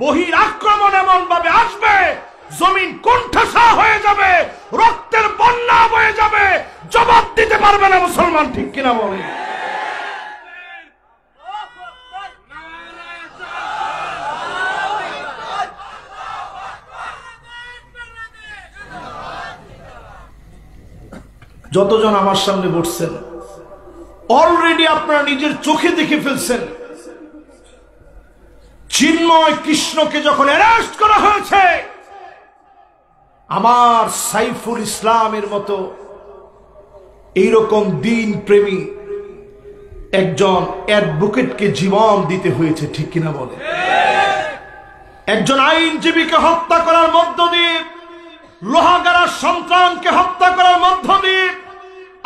বহির আক্রমণ এমন ভাবে আসবে, জমিন কোণঠাসা হয়ে যাবে, রক্তের বন্যা বয়ে যাবে, জবাব দিতে পারবে না মুসলমান, ঠিক কিনা বলে? যতজন আমার সামনে বসছেন অলরেডি আপনারা নিজের চোখে দেখে ফেলছেন, চিন্ময় কৃষ্ণকে যখন অ্যারেস্ট করা হয়েছে, আমার সাইফুল ইসলামের মতো এইরকম দিন প্রেমী একজন অ্যাডভোকেটকে জীবন দিতে হয়েছে, ঠিক কিনা বলে? একজন আইনজীবীকে হত্যা করার মধ্য দিয়ে, লোহাগাড়ার সন্তানকে হত্যা করার মধ্য দিয়ে,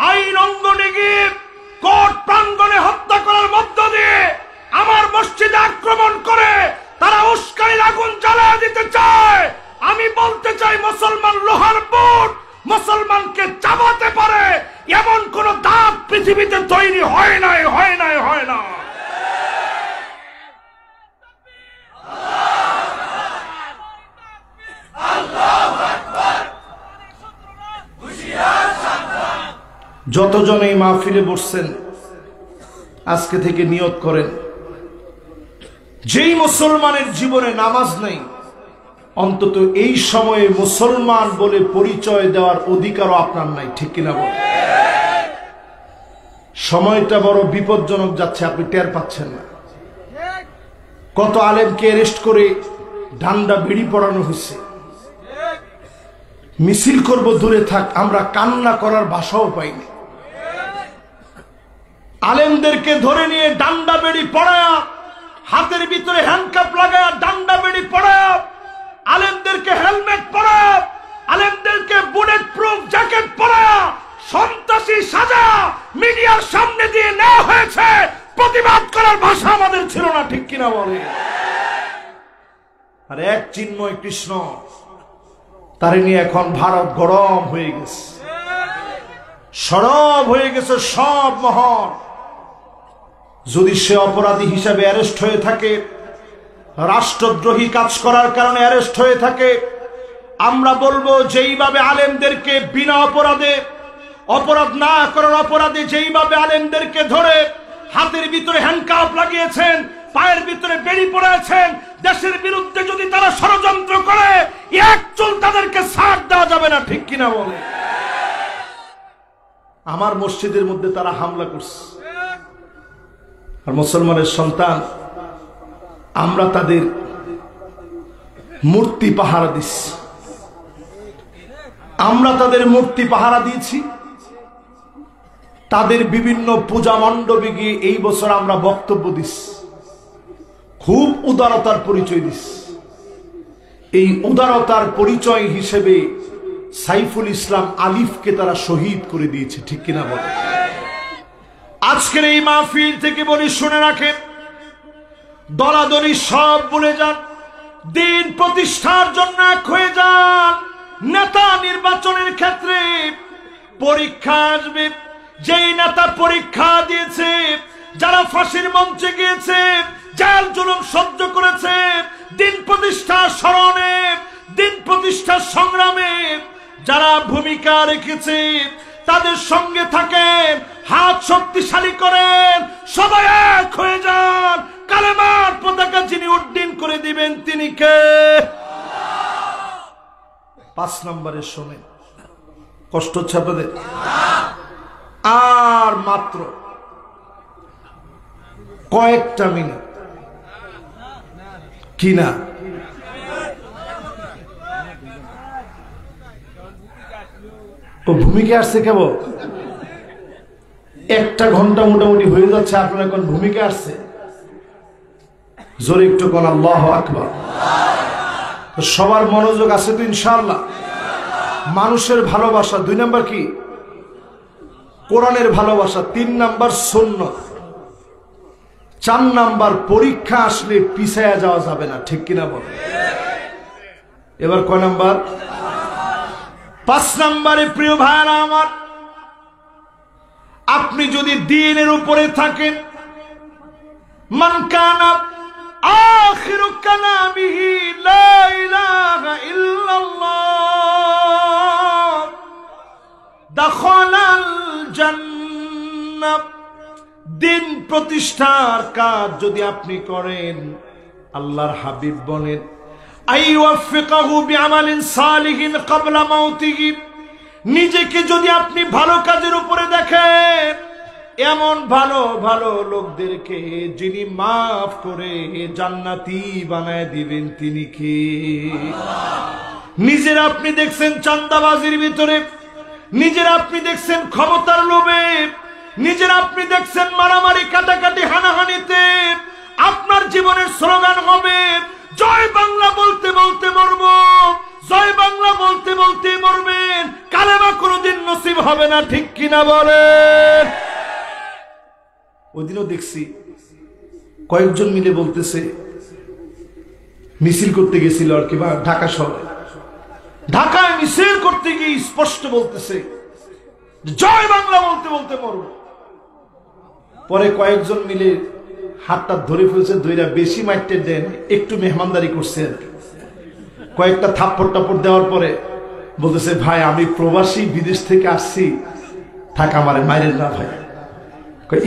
আইন অঙ্গনে গিয়ে কোর্ট প্রাঙ্গণে হত্যা করার মধ্য দিয়ে, আমার মসজিদে আক্রমণ করে তারা উস্কানির আগুন জ্বালিয়ে দিতে চায়। আমি বলতে চাই, মুসলমান লোহার বুট মুসলমানকে চাবাতে পারে এমন কোন দাঁত পৃথিবীতে তৈরি হয় নাই, হয় নাই, হয় না। যতজন এই মাহফিলে বসছেন আজকে থেকে নিয়ত করেন, যেই মুসলমানের জীবনে নামাজ নেই, অন্তত এই সময়ে মুসলমান বলে পরিচয় দেওয়ার অধিকারও আপনার নাই, ঠিক কিনা বল? সময়টা বড় বিপজ্জনক যাচ্ছে, আপনি টের পাচ্ছেন না। কত আলেমকে অ্যারেস্ট করে ডান্ডা বেড়ি পড়ানো হয়েছে, মিছিল করব দূরে থাক, আমরা কান্না করার ভাষাও পাইনি। আলেমদেরকে ধরে নিয়ে ডান্ডা বেড়ি পড়ায়া, হাতের ভিতরে হ্যান্ডকাপ লাগায়া ডান্ডা বেড়ি পড়ায়া, আলেমদেরকে হেলমেট পরায়া, আলেমদেরকে বুলেট প্রুফ জ্যাকেট পরায়া, সন্ত্রাসী সাজা মিডিয়ার সামনে দিয়ে নেওয়া হয়েছে। প্রতিবাদ করার ভাষা আমাদের ছিল না, ঠিক কিনা বলে? আর এক চিন্ময় কৃষ্ণ, তারে নিয়ে এখন ভারত গরম হয়ে গেছে, সরব হয়ে গেছে সব মহল। যদি সে অপরাধী হিসাবে অ্যারেস্ট হয়ে থাকে, রাষ্ট্রদ্রোহী কাজ করার কারণে অ্যারেস্ট হয়ে থাকে, আমরা বলবো যেইভাবে আলেমদেরকে বিনা অপরাধে, অপরাধ না করার অপরাধে যেইভাবে আলেমদেরকে ধরে হাতের ভিতরে হ্যান্ডকাপ লাগিয়েছেন, পায়ের ভিতরে বেড়ি পড়েছেন, দেশের বিরুদ্ধে যদি তারা ষড়যন্ত্র করে, এক চুল তাদেরকে ছাড় দেওয়া যাবে না, ঠিক কিনা বলে? আমার মসজিদের মধ্যে তারা হামলা করছে, আর মুসলমানের সন্তান, আমরা তাদের মূর্তি পাহারা দিচ্ছি, আমরা তাদের মূর্তি পাহারা দিয়েছি, তাদের বিভিন্ন পূজা মণ্ডপে গিয়ে এই বছর আমরা বক্তব্য দিচ্ছি, খুব উদারতার পরিচয় দিচ্ছি। এই উদারতার পরিচয় হিসেবে সাইফুল ইসলাম আলিফকে তারা শহীদ করে দিয়েছে, ঠিক কিনা বলে? আজকের এই মাহফিল থেকে বলি, শুনে রাখেন, দলাদলি সব ভুলে যান, দিন প্রতিষ্ঠার জন্য এক হয়ে যান। নেতা নির্বাচনের ক্ষেত্রে পরীক্ষা আসবে, যেই নেতা পরীক্ষা দিয়েছে, যারা ফাঁসির মঞ্চে গিয়েছে, জেল জুলুম সহ্য করেছে, দিন প্রতিষ্ঠার স্মরণে, দিন প্রতিষ্ঠার সংগ্রামে যারা ভূমিকা রেখেছে, তাদের সঙ্গে থাকেন, হাত শক্তিশালী করেন, সবাই এক হয়ে যান। কালেমার পতাকা যিনি উড্ডীন করে দিবেন তিনি কে? 5 নম্বরের সময় কষ্ট হচ্ছে আপনাদের? আর মাত্র কয়েকটা মিনিট, কি না? ও ভূমিকা আসছে কেবল 1 ঘন্টা মোটামুটি হয়ে যাচ্ছে, আপনার এখন ভূমিকা আসছে। জোরে একটু কোন আল্লাহু আকবার। সবার মনোযোগ আছে তো ইনশাআল্লাহ? মানুষের ভালোবাসা 2 নাম্বার কি? কোরআনের ভালোবাসা 3 নাম্বার সুন্নাত, 4 নাম্বার পরীক্ষা আসলে পিছায়া যাওয়া যাবে না, ঠিক কিনা বলে? এবার কয় নাম্বার? 5 নাম্বারে প্রিয় ভাইরা আমার, আপনি যদি দ্বীনের উপরে থাকেন, মান কানা আখিরু কালামিহি লা ইলাহা ইল্লাল্লাহ দাখালাল জান্নাহ। দিন প্রতিষ্ঠার কাজ যদি আপনি করেন, আল্লাহর হাবিব বলেন, আইওয়াফিকাহু বিআমালিন সালিহিন ক্বাবলা মাউতিহি। নিজেকে যদি আপনি ভালো কাজের উপরে দেখেন, এমন ভালো ভালো লোকদেরকে যিনি মাফ করে জান্নাতি বানায় দিবেন তিনি কে? নিজের আপনি দেখছেন চাঁদাবাজির ভিতরে, নিজের আপনি দেখছেন ক্ষমতার লোভে, নিজের আপনি দেখছেন মারামারি কাটাকাটি হানাহানিতে, আপনার জীবনের স্লোগান হবে জয় বাংলা বলতে বলতে মরব, জয় বাংলা বলতে বলতে মরবেন, কালেমা কোনোদিন নসিব হবে না, ঠিক কিনা বলেন? ওইদিনও দেখছি কয়েকজন মিলে বলতেছে, মিছিল করতে গেছিল আর কি, বা ঢাকা শহরে, ঢাকায় মিছিল করতে গিয়ে স্পষ্ট বলতেছে জয় বাংলা বলতে বলতে মরব। পরে কয়েকজন মিলে হাতটা ধরে ফেলছে, ধইরা বেশি মাইটে দেন, একটু মেহমানদারি করছে আর কি। কয়েকটা থাপ্পড় টাপ্পড় দেওয়ার পরে বলতেছে, ভাই আমি প্রবাসী, বিদেশ থেকে আসছি, থাক আমারে মাইরেন না ভাই।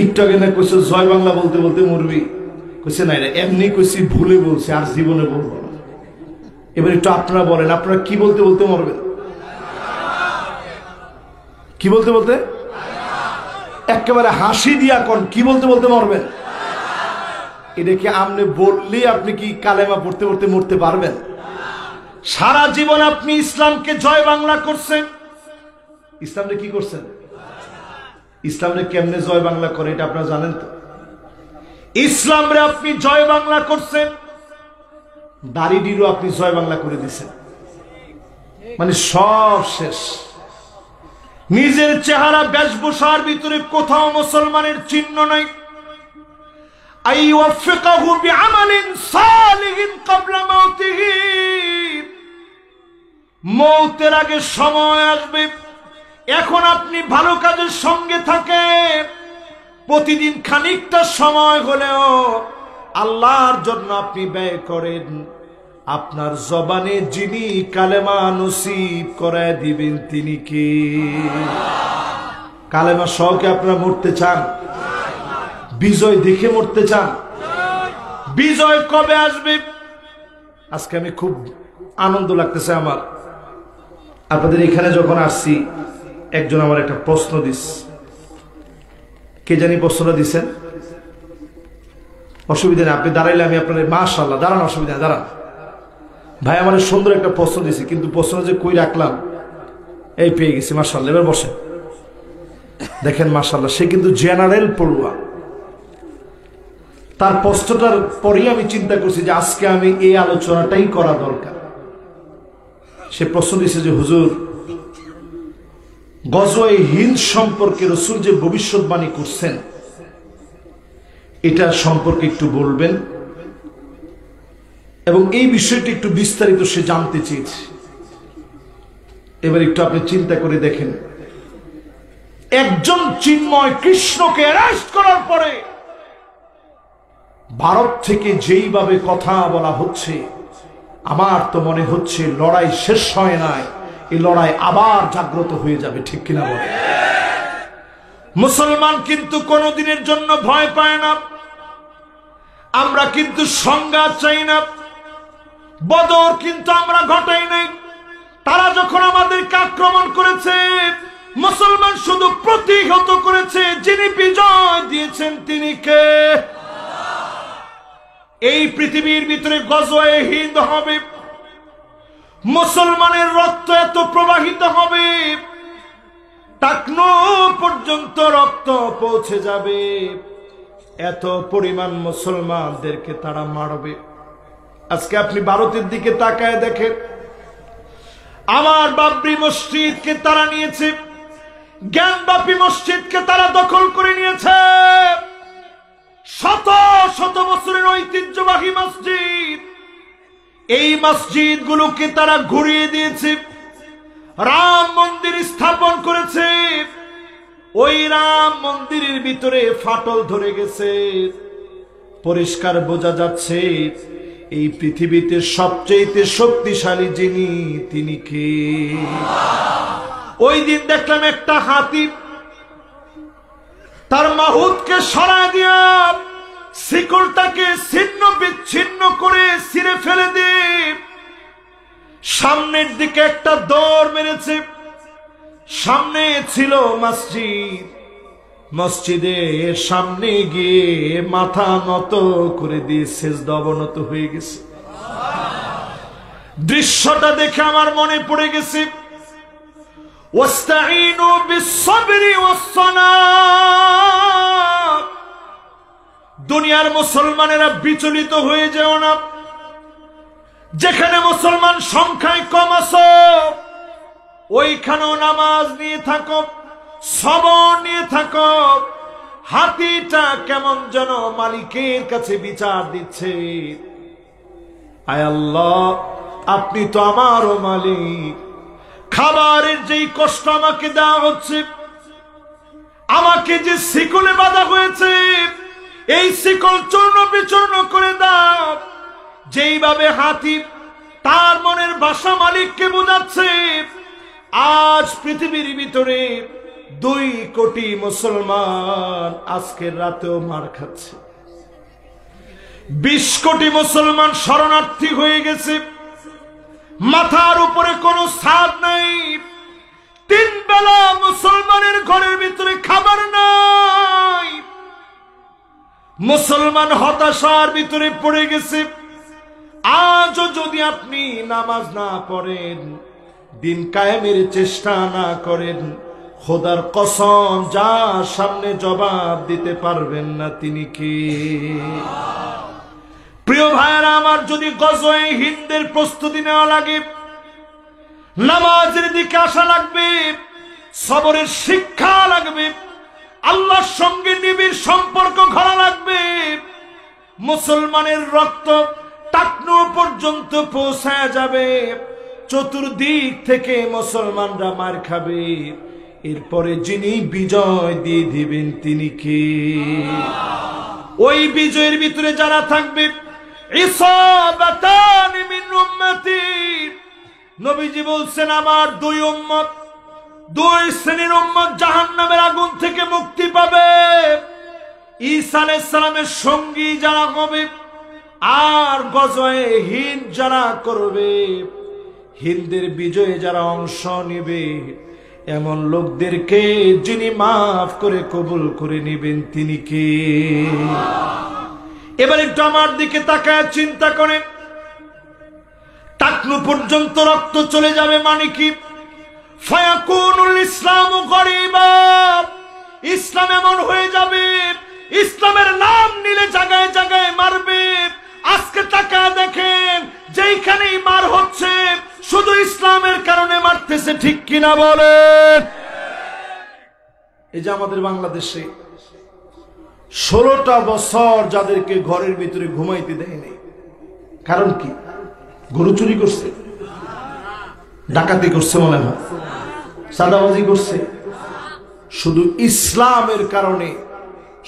একটু আগে না কইছো জয় বাংলা বলতে বলতে মরবি, কইছে না এমনি কইছি, ভুলে বলছে, আর জীবনে বলবো না। এবার একটু আপনারা বলেন, আপনারা কি বলতে বলতে মরবেন? কি বলতে বলতে? একেবারে হাসি দিয়া কোন কি বলতে বলতে মরবেন? এটা কি আপনি বললে আপনি কি কালেমা পড়তে পড়তে মরতে পারবেন? সারা জীবন আপনি ইসলামকে জয় বাংলা করছেন। ইসলামকে কি করছেন? ইসলামকে কেমনে জয় বাংলা করে এটা আপনারা জানেন তো? ইসলামরে আপনি জয় বাংলা করছেন, দাড়িটিরও আপনি জয় বাংলা করে দিচ্ছেন, মানে সব শেষ। নিজের চেহারা বেশভূষার ভিতরে কোথাও মুসলমানের চিহ্ন নাই। আইওয়াফিকাহু বিআমালিন সালিহিন ক্বাবলা মাউতিহি। মওতের আগে সময় আসবে, এখন আপনি ভালো কাজের সঙ্গে থাকেন, প্রতিদিন খানিকটা সময় হলেও আল্লাহর জন্য আপনি ব্যয় করেন। আপনার জবানে যিনি কালেমা নসিব করায় দিবেন তিনি কে? কালেমা সহকে আপনারা মরতে চান? বিজয় দেখে মরতে চান? বিজয় কবে আসবে? আজকে আমি খুব আনন্দ লাগতেছে আমার, আপনাদের এখানে যখন আসছি, একজন আমার একটা প্রশ্ন দিস, কে জানি প্রশ্নটা দিচ্ছেন? অসুবিধা নেই, আপনি দাঁড়াইলে আমি আপনার, মাশাআল্লাহ, দাঁড়ান, অসুবিধা নেই, দাঁড়ান। ভাই আমার সুন্দর একটা প্রশ্ন দিছি, কিন্তু প্রশ্ন যে কই রাখলাম, এই পেয়ে গেছি, মাশাআল্লাহ। এবার বসে দেখেন, মাশাআল্লাহ, সে কিন্তু জেনারেল পড়ুয়া। তার প্রশ্নটার পরেই আমি চিন্তা করছি যে আজকে আমি এই আলোচনাটাই করা দরকার। সে প্রশ্ন দিছে যে হুজুর, গজওয়ে হিন্দ সম্পর্কে রাসূল যে ভবিষ্যৎবাণী করছেন এটা সম্পর্কে একটু বলবেন এবং এই বিষয়টি একটু বিস্তারিত সে জানতে চেয়েছে। এবার একটু আপনি চিন্তা করে দেখেন, একজন চিন্ময় কৃষ্ণকে অ্যারেস্ট করার পরে ভারত থেকে যেইভাবে কথা বলা হচ্ছে, আমার তো মনে হচ্ছে লড়াই শেষ হয় নাই, এই লড়াই আবার জাগ্রত হয়ে যাবে, ঠিক কিনা বলে? মুসলমান কিন্তু কোনদিনের জন্য ভয় পায় না। আমরা কিন্তু সংঘাত চাই না। বদর কিন্তু আমরা ঘটাই নাই। তারা যখন আমাদেরকে আক্রমণ করেছে, মুসলমান শুধু প্রতিহত করেছে। যিনি বিজয় দিয়েছেন তিনি কে? এই পৃথিবীর ভিতরে গজওয়ে হিন্দ হবে, মুসলমানের রক্ত এত প্রবাহিত হবে, টাকনো পর্যন্ত রক্ত পৌঁছে যাবে, এত পরিমাণ মুসলমানদেরকে তারা মারবে। আজকে আপনি ভারতের দিকে তাকায় দেখেন, আমার বাবরি মসজিদকে তারা নিয়েছে, জ্ঞানবাপী মসজিদকে তারা দখল করে নিয়েছে। শত শত বছরের ঐতিহ্যবাহী মসজিদ, এই মসজিদ গুলোকে তারা ঘুরিয়ে দিয়েছে। রাম মন্দির স্থাপন করেছে, ওই রাম মন্দিরের ভিতরে ফাটল ধরে গেছে। পরিষ্কার বোঝা যাচ্ছে এই পৃথিবীতে সবচেয়ে শক্তিশালী যিনি, তিনি কে? ওই দিন দেখলাম একটা হাতি তার মাহুতকে সরায় দিয়া শিকলটাকে ছিন্ন বিচ্ছিন্ন করে ছিঁড়ে ফেলে দিয়ে সামনের দিকে একটা দৌড় মেরেছে। সামনে ছিল মসজিদ, মসজিদের সামনে গিয়ে মাথা নত করে দিয়ে সেজদা অবনত হয়ে গেছে। দৃশ্যটা দেখে আমার মনে পড়ে গেছে, ওয়াস্তাঈনু বিস-সাবরি ওয়াস-সালাত। দুনিয়ার মুসলমানেরা বিচলিত হয়ে যেও না। যেখানে মুসলমান সংখ্যায় কম আছো, ওইখানেও নামাজ নিয়ে থাকো, সবর নিয়ে থাকো। হাতিটা কেমন যেন মালিকের কাছে বিচার দিচ্ছে, আয় আল্লাহ, আপনি তো আমারও মালিক। খাবারের যেই কষ্ট আমাকে দেওয়া হচ্ছে, আমাকে যে শিকলে বাঁধা হয়েছে, এই শিকল চূর্ণ বিচূর্ণ করে দাও। যেইভাবে হাতি তার মনের ভাষা মালিককে বোঝাচ্ছে, আজ পৃথিবীর ভিতরে 2 কোটি মুসলমান আজকের রাতেও মার খাচ্ছে। 20 কোটি মুসলমান শরণার্থী হয়ে গেছে। মাথার উপরে কোনো ছাদ নাই, 3 বেলা মুসলমানের ঘরের ভিতরে খাবার নাই। মুসলমান হতাশার ভিতরে পড়ে গেছে। আজও যদি আপনি নামাজ না পড়েন, দিন কায়েমের চেষ্টা না করেন, খোদার কসম, যার সামনে জবাব দিতে পারবেন না তিনি কে? প্রিয় ভাইয়েরা আমার, যদি গজওয়ে হিন্দের প্রস্তুতি নেওয়া লাগে, নামাজের দিকে আসা লাগবে, সবরের শিক্ষা লাগবে, আল্লাহর সঙ্গে নিবিড় সম্পর্ক গড়া লাগবে। মুসলমানের রক্ত টাকনো পর্যন্ত পৌঁছায় যাবে, চতুর্দিক থেকে মুসলমানরা মার খাবে। এরপরে যিনি বিজয় দিয়ে দিবেন তিনি কে? ওই বিজয়ের ভিতরে যারা থাকবে, ইসাবাতান মিন উম্মতি, নবীজি বলছেন আমার 2 উম্মত, 2 শ্রেণীর উম্মত জাহান্নামের আগুন থেকে মুক্তি পাবে। ঈসা আলাইহিস সালামের সঙ্গী যারা হবে, আর গজওয়ে হিন্দ যারা করবে, হিন্দের বিজয়ে যারা অংশ নেবে, এমন লোকদেরকে যিনি মাফ করে কবুল করে নেবেন তিনি কে? এবার একটু আমার দিকে তাকায় চিন্তা করেন, টাকনু পর্যন্ত রক্ত চলে যাবে মানে কি? ফায়াকুনুল ইসলামু গরিবা, ইসলাম এমন হয়ে যাবে, ইসলামের নাম নিলে জায়গায় জায়গায় মারবে। আজকে তাকায় দেখেন, যেইখানেই মার হচ্ছে শুধু ইসলামের কারণে মারতেছে, ঠিক কিনা বলেন? এই যে আমাদের বাংলাদেশে 16টা বছর যাদেরকে ঘরের ভিতরে ঘুমাইতে দেয়নি, কারণ কি? গরু চুরি করছে, ডাকাতি করছে, মনে হয় চাঁদাবাজি করছে। শুধু ইসলামের কারণে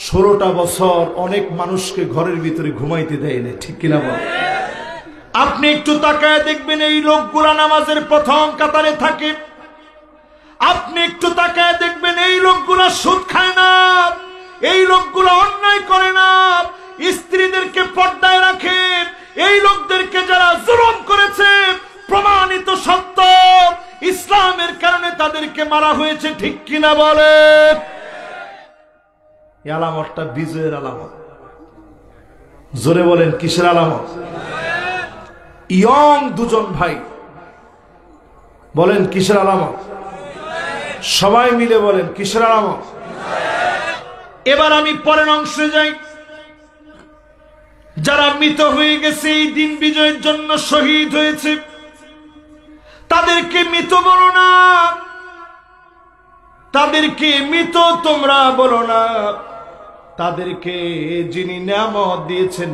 16টা বছর অনেক মানুষকে ঘরের ভিতরে ঘুমাইতে দেয়নি, ঠিক কিনা বলে? আপনি একটু তাকায় দেখবেন, এই লোকগুলা নামাজের প্রথম কাতারে থাকে। আপনি একটু তাকায় দেখবেন, এই লোকগুলা সুদ খায় না, এই লোকগুলা অন্যায় করে না, স্ত্রীদেরকে পর্দায় রাখে। এই লোকদেরকে যারা জুলুম করেছে, প্রমাণিত সত্য, ইসলামের কারণে তাদেরকে মারা হয়েছে, ঠিক কিনা বলে? এই আলামতটা বিজয়ের আলামত। জোরে বলেন, কিসের আলামত? ইয়ং দুজন ভাই, বলেন কিসের আলামত? সবাই মিলে বলেন কিসের আলামত? এবার আমি পরের অংশে যাই। যারা মৃত হয়ে গেছে, এই দিন বিজয়ের জন্য শহীদ হয়েছে, তাদেরকে মৃত বলো না, তাদেরকে মৃত তোমরা বলো না, তাদেরকে যিনি নিয়ামত দিয়েছেন,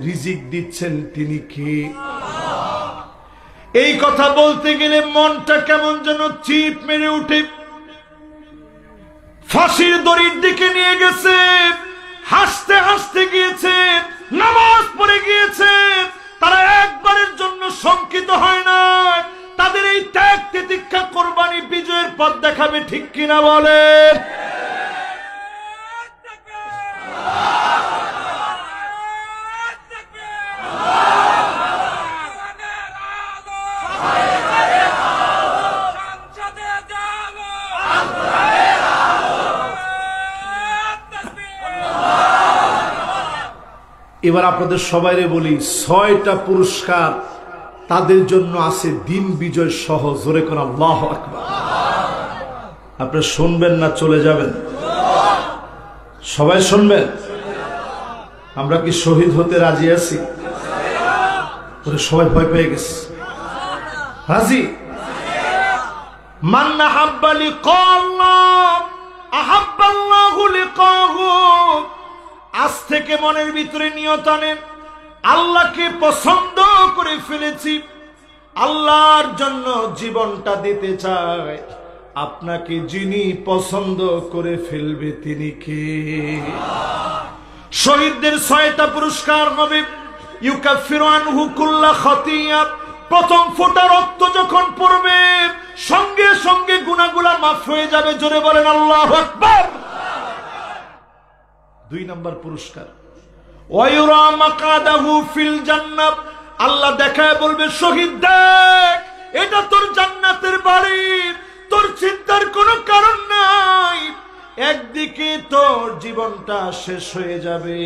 রিজিক দিচ্ছেন, তিনি কে? এই কথা বলতে গেলে মনটা কেমন যেন চিপ মেরে উঠে। ফাঁসির দড়ির দিকে নিয়ে গেছে, হাসতে হাসতে গিয়েছে, নামাজ পড়ে গিয়েছে, তারা একবারের জন্য শঙ্কিত হয় না। তাদের এই ত্যাগ তিতিক্ষা কোরবানি বিজয়ের পথ দেখাবে, ঠিক কিনা বলে? এবার আপনাদের সবাইরে বলি, 6টা পুরস্কার তাদের জন্য আছে দিন বিজয় সহ। জোরে কোন আল্লাহু আকবার। আপনারা শুনবেন না চলে যাবেন? সবাই শুনবেন। আমরা কি শহীদ হতে রাজি আছি? সবাই ভয় পেয়ে গেছে। রাজি? মান আহাব্বা লিকাল্লাহ আহাব্বাল্লাহু লিকাহু। আজ থেকে মনের ভিতরে নিয়ত আনেন, আল্লাহকে পছন্দ করে ফেলেছি, আল্লাহর জন্য জীবনটা দিতে চাই। আপনাকে যিনি পছন্দ করে ফেলবে তিনি কে? শহীদদের 6টা পুরস্কার হবে। ইউকাফিরু আনহু কুল্লা খাতিয়া। প্রথম ফোঁটা রক্ত যখন পড়বে, সঙ্গে সঙ্গে গুনাহগুলো মাফ হয়ে যাবে। জোরে বলেন আল্লাহু আকবার। 2 নম্বর পুরস্কার, ওয়ায়ুরা মাকাদাহু ফিল জান্নাত। আল্লাহ দেখায় বলবে, শহীদ দেখ, এটা তোর জান্নাতের বাড়ি, তোর চিন্তার কোনো কারণ নাই। একদিকে তোর জীবনটা শেষ হয়ে যাবে,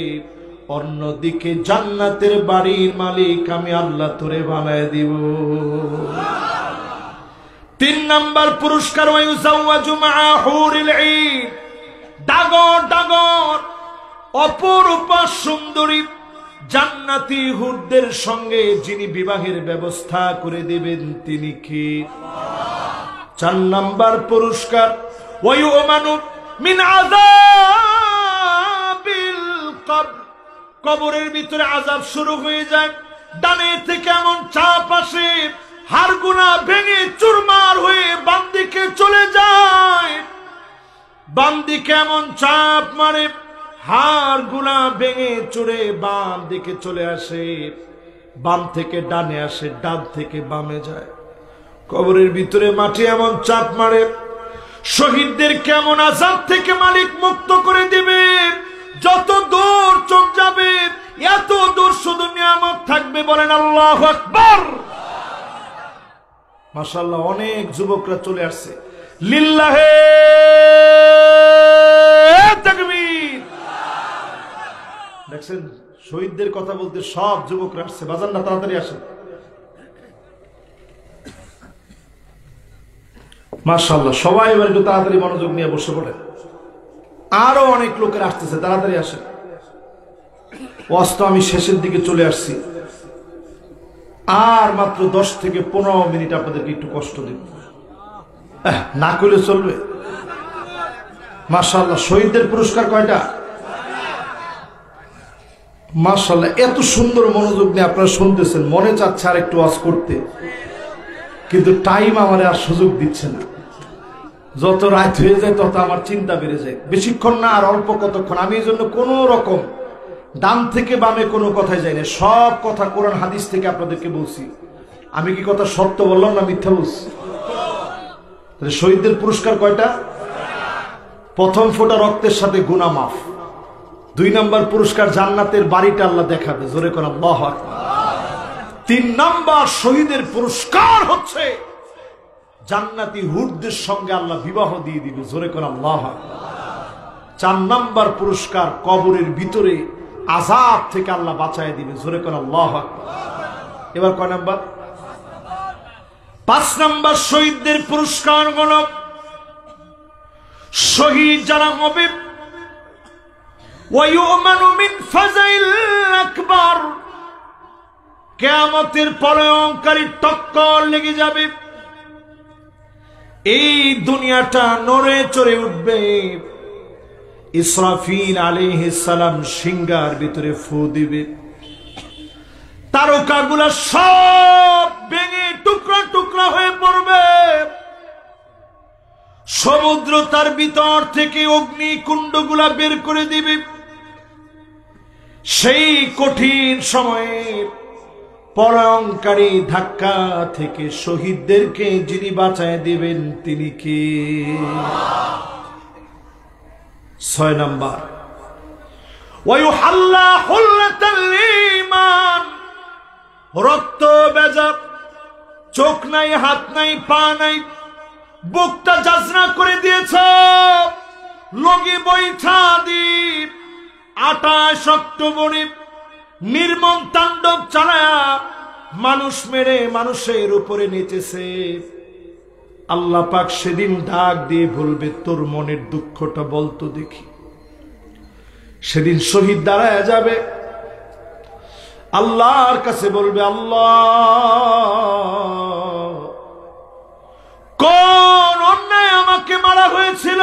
অন্যদিকে জান্নাতের বাড়ির মালিক আমি আল্লাহ তোরে বানায় দিব। 3 নম্বর পুরস্কার, ওয়ায়ুজাওয়াজু মাআ হুরিল ঈন। ডাগর ডাগর অপরূপা সুন্দরী জান্নাতি হুরদের সঙ্গে যিনি বিবাহের ব্যবস্থা করে দেবেন তিনি কে? 4 নম্বর পুরস্কার, ওয়ায়ুমানু মিন আযাবিল কবর। কবরের ভিতরে আযাব শুরু হয়ে যায়। ডানে থেকে এমন চাপ আসে, হাড়গোড়া ভেঙে চুরমার হয়ে বাম দিকে চলে যায়। বাম দিকে এমন চাপ মারে, হাড়গোড়া ভেঙে চুরে বাম দিকে চলে আসে, বাম থেকে ডানে আসে, ডান থেকে বামে যায়। কবরের ভিতরে মাটি এমন চাপ মারে, শহীদদের কেমন আযাব থেকে মালিক মুক্ত করে দিবে। যত দূর চোখ যাবে, এত দূর শুধু নিয়ামত থাকবে। বলেন আল্লাহু আকবার। মাশাআল্লাহ, অনেক যুবকরা চলে আসছে। লিল্লাহে তাকবীর। দেখছেন, শহীদদের কথা বলতে সব যুবকরা আসছে। বাজান না, তাড়াতাড়ি আসেন। মাশাআল্লাহ, সবাই এবার একটু তাড়াতাড়ি মনোযোগ নিয়ে বসে পড়ে। আরো অনেক লোকের আসতেছে, তাড়াতাড়ি আসেন। ওয়াজ তো আমি শেষের দিকে চলে আসছি, আর মাত্র 10 থেকে 15 মিনিট আপনাদেরকে একটু কষ্ট দেব। না করলে চলবে? মাশাআল্লাহ। শহীদদের পুরস্কার কয়টা? মাশাআল্লাহ। এত সুন্দর মনোযোগ নিয়ে আপনারা শুনতেছেন, মনে চাচ্ছে আর একটু ওয়াজ করতে, কিন্তু টাইম আমার আর সুযোগ দিচ্ছে না। যত রাত হয়ে যায় তত আমার চিন্তা বেড়ে যায়। বেশিক্ষণ না, আর অল্প কতক্ষণ। আমি এই জন্য কোন রকম ডান থেকে বামে কোনো কথাই যাই না, সব কথা কোরআন হাদিস থেকে আপনাদেরকে বলছি। আমি কি কথা সত্য বললাম না মিথ্যা বলছি? শহীদদের পুরস্কার কয়টা? প্রথম ফোঁটা রক্তের সাথে গুনাহ মাফ। 2 নম্বর পুরস্কার জান্নাতের বাড়িটা আল্লাহ দেখাবে, জোরে করে আল্লাহু আকবার। 3 নম্বর শহীদের পুরস্কার হচ্ছে জান্নাতি হুরদের সঙ্গে আল্লাহ বিবাহ দিয়ে দিবে, জোরে করে আল্লাহু আকবার। 4 নম্বর পুরস্কার কবরের ভিতরে আযাব থেকে আল্লাহ বাঁচায় দিবে, জোরে করে আল্লাহু আকবার। এবার কয় নাম্বার? 5 নম্বর শহীদদের পুরস্কার হলো, শহীদ যারা হবে ওয়ায়ুমানু মিন ফাযাইল আকবার, কিয়ামতের ভয়ঙ্করী টক্কর লেগে যাবে, এই দুনিয়াটা নড়ে চড়ে উঠবে। ইসরাফিল আলাইহিস সালাম সিংহার ভিতরে ফু দিবে, তারকাগুলা সব ভেঙে টুকরা টুকরা হয়ে পড়বে, সমুদ্র তার ভিতর থেকে অগ্নিকুণ্ডগুলা বের করে দিবে। সেই কঠিন সময়ে ভয়ঙ্করী ধাক্কা থেকে শহীদদেরকে যিনি বাঁচায় দিবেন তিনি কে? 6 নাম্বার ওয়ায়ুহাল্লা হুল্লাতাল ঈমান, রক্ত বেজা, চোখ নাই, হাত নাই, পা নাই, বুকটা জাজনা করে দিয়েছ, লগি বৈঠা দ্বীপ 28 অক্টোবরে নির্মম তাণ্ডব চালায়া মানুষ মেরে মানুষের উপরে নেচেছে। আল্লাহ পাক সেদিন ডাক দিয়ে বলবে, তোর মনের দুঃখটা বলতো দেখি। সেদিন শহীদ দাঁড়ায় যাবে, আল্লাহর কাছে বলবে, আল্লাহ কোন অন্যায় আমাকে মারা হয়েছিল,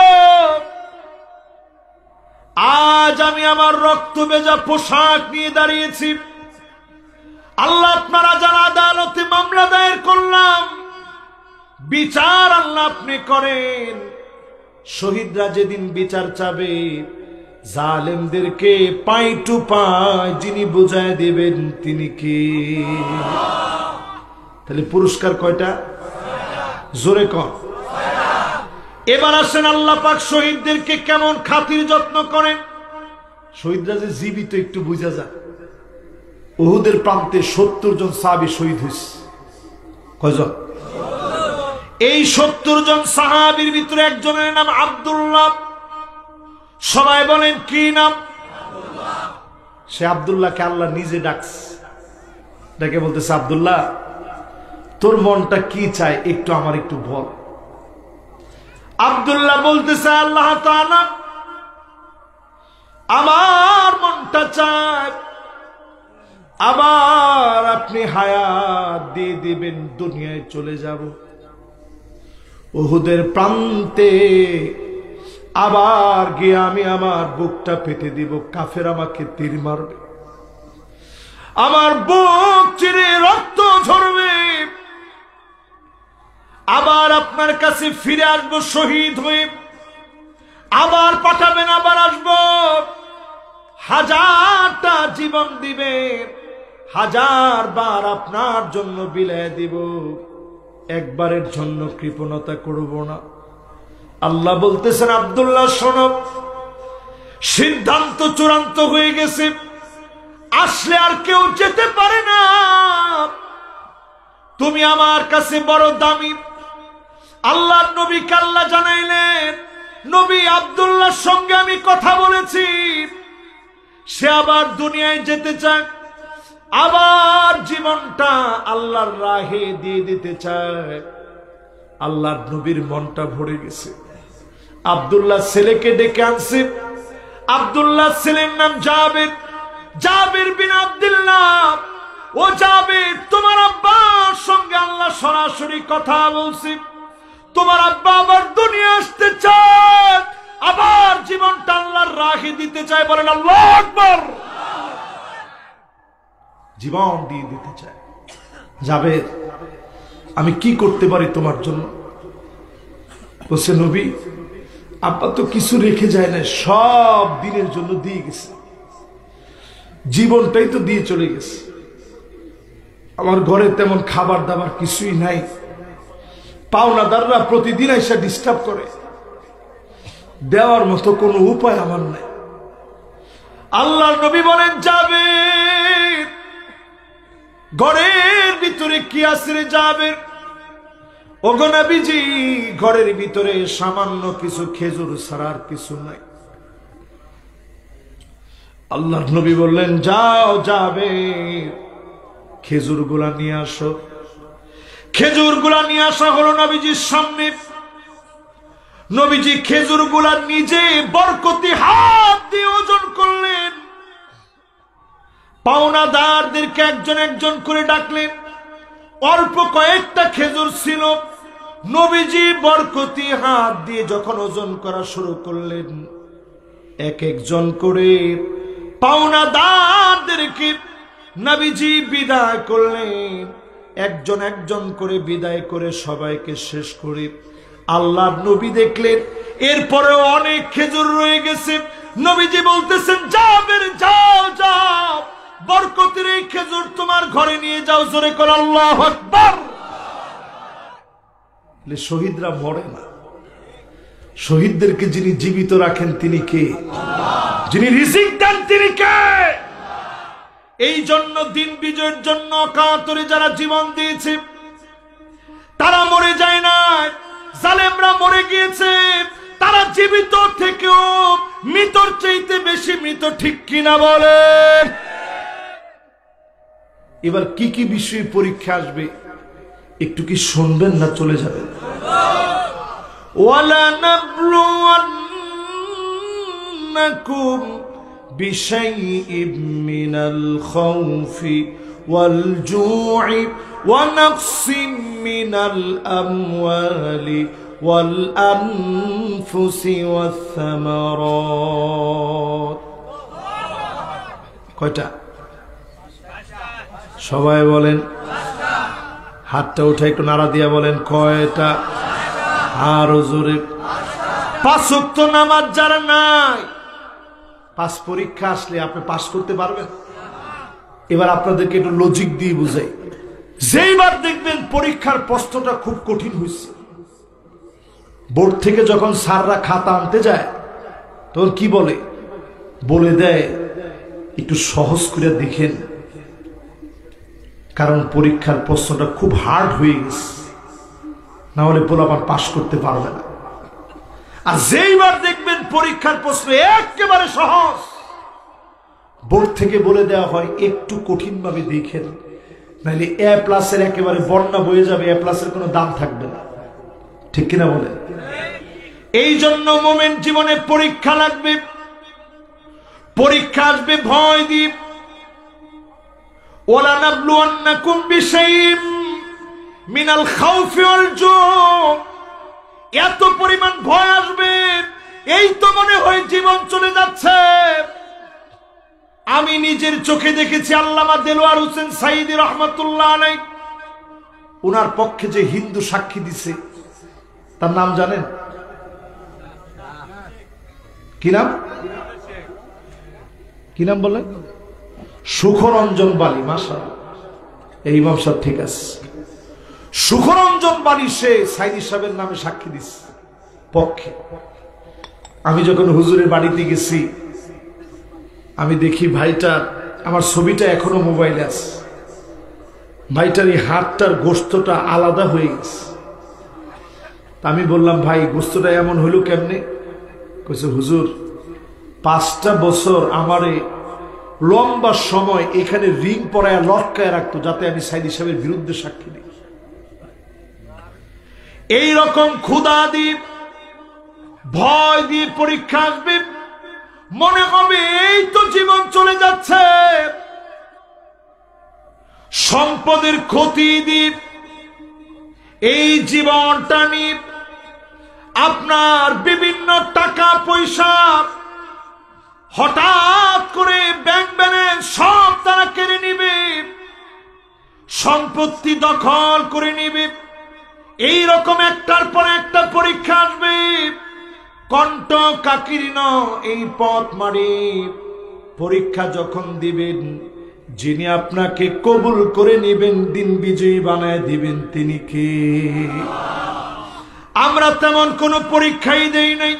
আজ আমি আমার রক্ত ভেজা পোশাক নিয়ে দাঁড়িয়েছি। আল্লাহ আপনারা যারা আদালতে মামলা দায়ের করলাম, বিচার আল্লাহ আপনি করেন। শহীদরা যেদিন বিচার চাবে, জালেমদেরকে পাই টু পাই যিনি বুঝায় দেবেন তিনি কে? তাহলে পুরস্কার কয়টা? জোরে কর। এবার আসেন আল্লাহ পাক শহীদদেরকে কেমন খাতির যত্ন করেন। শহীদরা যে জীবিত একটু বুঝা যায়। উহুদের প্রান্তে 70 জন সাহাবী শহীদ হয়েছে। কয়জন? এই 70 জন সাহাবীর ভিতরে একজনের নাম আব্দুল্লাহ। সবাই বলেন কি নাম? সে আব্দুল্লাহকে আল্লাহ নিজে ডাকছে, ডেকে বলতেছে, আব্দুল্লাহ তোর মনটা কি চায় একটু আমার একটু বল। আব্দুল্লাহ বলতেছে, আল্লাহ তাআলা আমার মনটা চায় আবার আপনি হায়াত দিয়ে দিবেন, দুনিয়ায় চলে যাব, উহুদের প্রান্তে আবার গিয়ে আমি আমার বুকটা পেতে দিব, কাফের আমাকে তীর মারবে, আমার বুক চিরে রক্ত ঝরবে, আবার আপনার কাছে ফিরে আসবো শহীদ হয়ে, আবার পাঠাবেন, আবার আসবো, 1000টা জীবন দিবে, 1000 বার আপনার জন্য বিলিয়ে দিব, একবারের জন্য কৃপণতা করব না। আল্লাহ বলতেছেন, আব্দুল্লাহ শোনো, সিদ্ধান্ত চূড়ান্ত হয়ে গেছে, আসলে আর কেউ যেতে পারে না, তুমি আমার কাছে বড় দামি। আল্লাহর নবীকে আল্লাহ জানাইলেন, নবী আব্দুল্লাহর সঙ্গে আমি কথা বলেছি, সে আবার দুনিয়ায় যেতে চায়, আবার জীবনটা আল্লাহর রাহে দিয়ে দিতে চায়। আল্লাহর নবীর মনটা ভরে গেছে। আব্দুল্লাহ ছেলেকে ডেকে আনছে। আব্দুল্লাহ ছেলের নাম জাবের, জাবের বিন আব্দুল্লাহ। ও জাবের, তোমার আব্বার সঙ্গে আল্লাহ সরাসরি কথা বলছে, তোমার আব্বা আবার দুনিয়া আসতে চায়, আবার জীবনটা আল্লাহর রাহে দিতে চায়, বলেন আল্লাহু আকবার। জীবন দিয়ে দিতে চায়। যাবে, আমি কি করতে পারি তোমার জন্য? বলছে নবী, আব্বা তো কিছু রেখে যায় না, সব দিনের জন্য দিয়ে গেছে, জীবনটাই তো দিয়ে চলে গেছে। আমার ঘরে তেমন খাবার দাবার কিছুই নাই, পাওনাদাররা প্রতিদিন এসে ডিস্টার্ব করে, দেওয়ার মতো কোনো উপায় আমার নাই। আল্লাহর নবী বলেন, যাবে ঘরের ভিতরে কি আছে রে জাবের? ওগো নবীজি, ঘরের ভিতরে সামান্য কিছু খেজুর ছাড়া আর কিছু নাই। আল্লাহর নবী বললেন, যাও যাবে খেজুর গুলা নিয়ে আসো। খেজুর গুলা নিয়ে আসা হলো নবীজির সামনে। নবীজি খেজুর গুলা নিজে বরকতি হাত দিয়ে ওজন করলেন। পাওনাদারদেরকে একজন একজন করে ডাকলেন। অল্প কয়েকটা খেজুর ছিল, নবীজি বরকতি হাত দিয়ে যখন ওজন করা শুরু করলেন, এক একজন করে পাওনাদারদেরকে নবীজি বিদায় করলেন। একজন একজন করে বিদায় করে সবাইকে শেষ করে আল্লাহর নবী দেখলেন এরপরেও অনেক খেজুর রয়ে গেছে। নবীজি বলতেছেন, যাবের যাও যাও, বরকতের এই খেজুর তোমার ঘরে নিয়ে যাও। জোরে করে আল্লাহু আকবার। শহীদরা মরে না, শহীদদেরকে যিনি জীবিত রাখেন তিনি কে? যিনি রিজিক দেন তিনি কে? এই জন্য দিন বিজয়ের জন্য কাতরে যারা জীবন দিয়েছে তারা মরে যায় না, জালেমরা মরে গিয়েছে, তারা জীবিত থেকেও মৃতর চাইতে বেশি মৃত, ঠিক কিনা বলেন? এবার কি কি বিষয়ে পরীক্ষা আসবে একটু কি শুনবেন না চলে যাবেন? ওয়ালা নাবলুওয়ান্নাকুম বিশাইইম মিনাল খাউফি ওয়াল জু'i ওয়া নাকসিম মিনাল আমওয়ালি ওয়াল আনফুসি ওয়াস সামারাত। কয়টা? সবাই বলেন, হাতটা উঠে একটু নাড়া দিয়া বলেন কয়টা? আরো জোরে। 5 ওয়াক্ত নামাজ যারা নাই, 5 পরীক্ষা আসলে আপনি পাস করতে পারবেন? এবার আপনাদেরকে একটু লজিক দিয়ে বুঝাই। যেইবার দেখবেন পরীক্ষার প্রশ্নটা খুব কঠিন হয়েছে, বোর্ড থেকে যখন স্যাররা খাতা আনতে যায় তখন কি বলে? বলে দেয় একটু সহজ করে দেখেন, কারণ পরীক্ষার প্রশ্নটা খুব হার্ড হয়ে গেছে, না হলে পোলাপান পাস করতে পারবে না। আর যেইবার দেখবেন পরীক্ষার প্রশ্ন একেবারে সহজ, বোর্ড থেকে বলে দেওয়া হয় একটু কঠিন ভাবে দেখেন, নাহলে এ প্লাসের একেবারে বন্যা বয়ে যাবে, এ প্লাসের কোনো দাম থাকবে না, ঠিক কিনা বলে? এই জন্য মোমেন্ট জীবনে পরীক্ষা লাগবে, পরীক্ষা আসবে ভয় দিয়ে। ওয়ালা নাবলুওয়ান্নাকুম বিশাইইম মিনাল খাউফি ওয়াল জু', এত পরিমাণ ভয় আসবে, এই তো মনে হয় জীবন চলে যাচ্ছে। আমি নিজের চোখে দেখেছি, আল্লামা দেলোয়ার হোসেন সাইদি রহমাতুল্লাহ আলাইহি, ওনার পক্ষে যে হিন্দু সাক্ষী দিছে তার নাম জানেন? কি নাম? কি নাম বলেন? সুখরঞ্জন বালি। মাশাআল্লাহ, এই ইমাম সাহেব ঠিক আছে। সুখরঞ্জন বালি সে সাইদি সাহেবের নামে সাক্ষী দিচ্ছে পক্ষে। আমি যখন হুজুরের বাড়িতে গেছি, আমি দেখি ভাইটার, আমার ছবিটা এখনো মোবাইলে আছে, ভাইটার এই হাতটার গোস্তটা আলাদা হয়ে গেছে। আমি বললাম, ভাই গোস্তটা এমন হইল কেমনে? কইছে, হুজুর 5টা বছর আমারে লম্বা সময় এখানে রিং পরায় লটকায় রাখতো, যাতে আমি সাইদি সাহেবের বিরুদ্ধে সাক্ষী দিই। এইরকম ক্ষুধা দিয়ে ভয় দিয়ে পরীক্ষা আসবে, মনে হবে এই তো জীবন চলে যাচ্ছে। সম্পদের ক্ষতি দিয়ে এই জীবনটা নিয়ে আপনার বিভিন্ন বিভিন্ন টাকা পয়সা হঠাৎ করে ব্যাংক ব্যালেন্স সব তারা কেড়ে নিবে, সম্পত্তি দখল করে নিবে। এই রকম একটার পর একটা পরীক্ষা আসবে। কণ্ঠ কাকিরীন এই পথ মারি পরীক্ষা যখন দিবেন, যিনি আপনাকে কবুল করে নেবেন, দিন বিজয়ী বানায় দিবেন, তিনি কে? আমরা তেমন কোন পরীক্ষাই দেই নাই।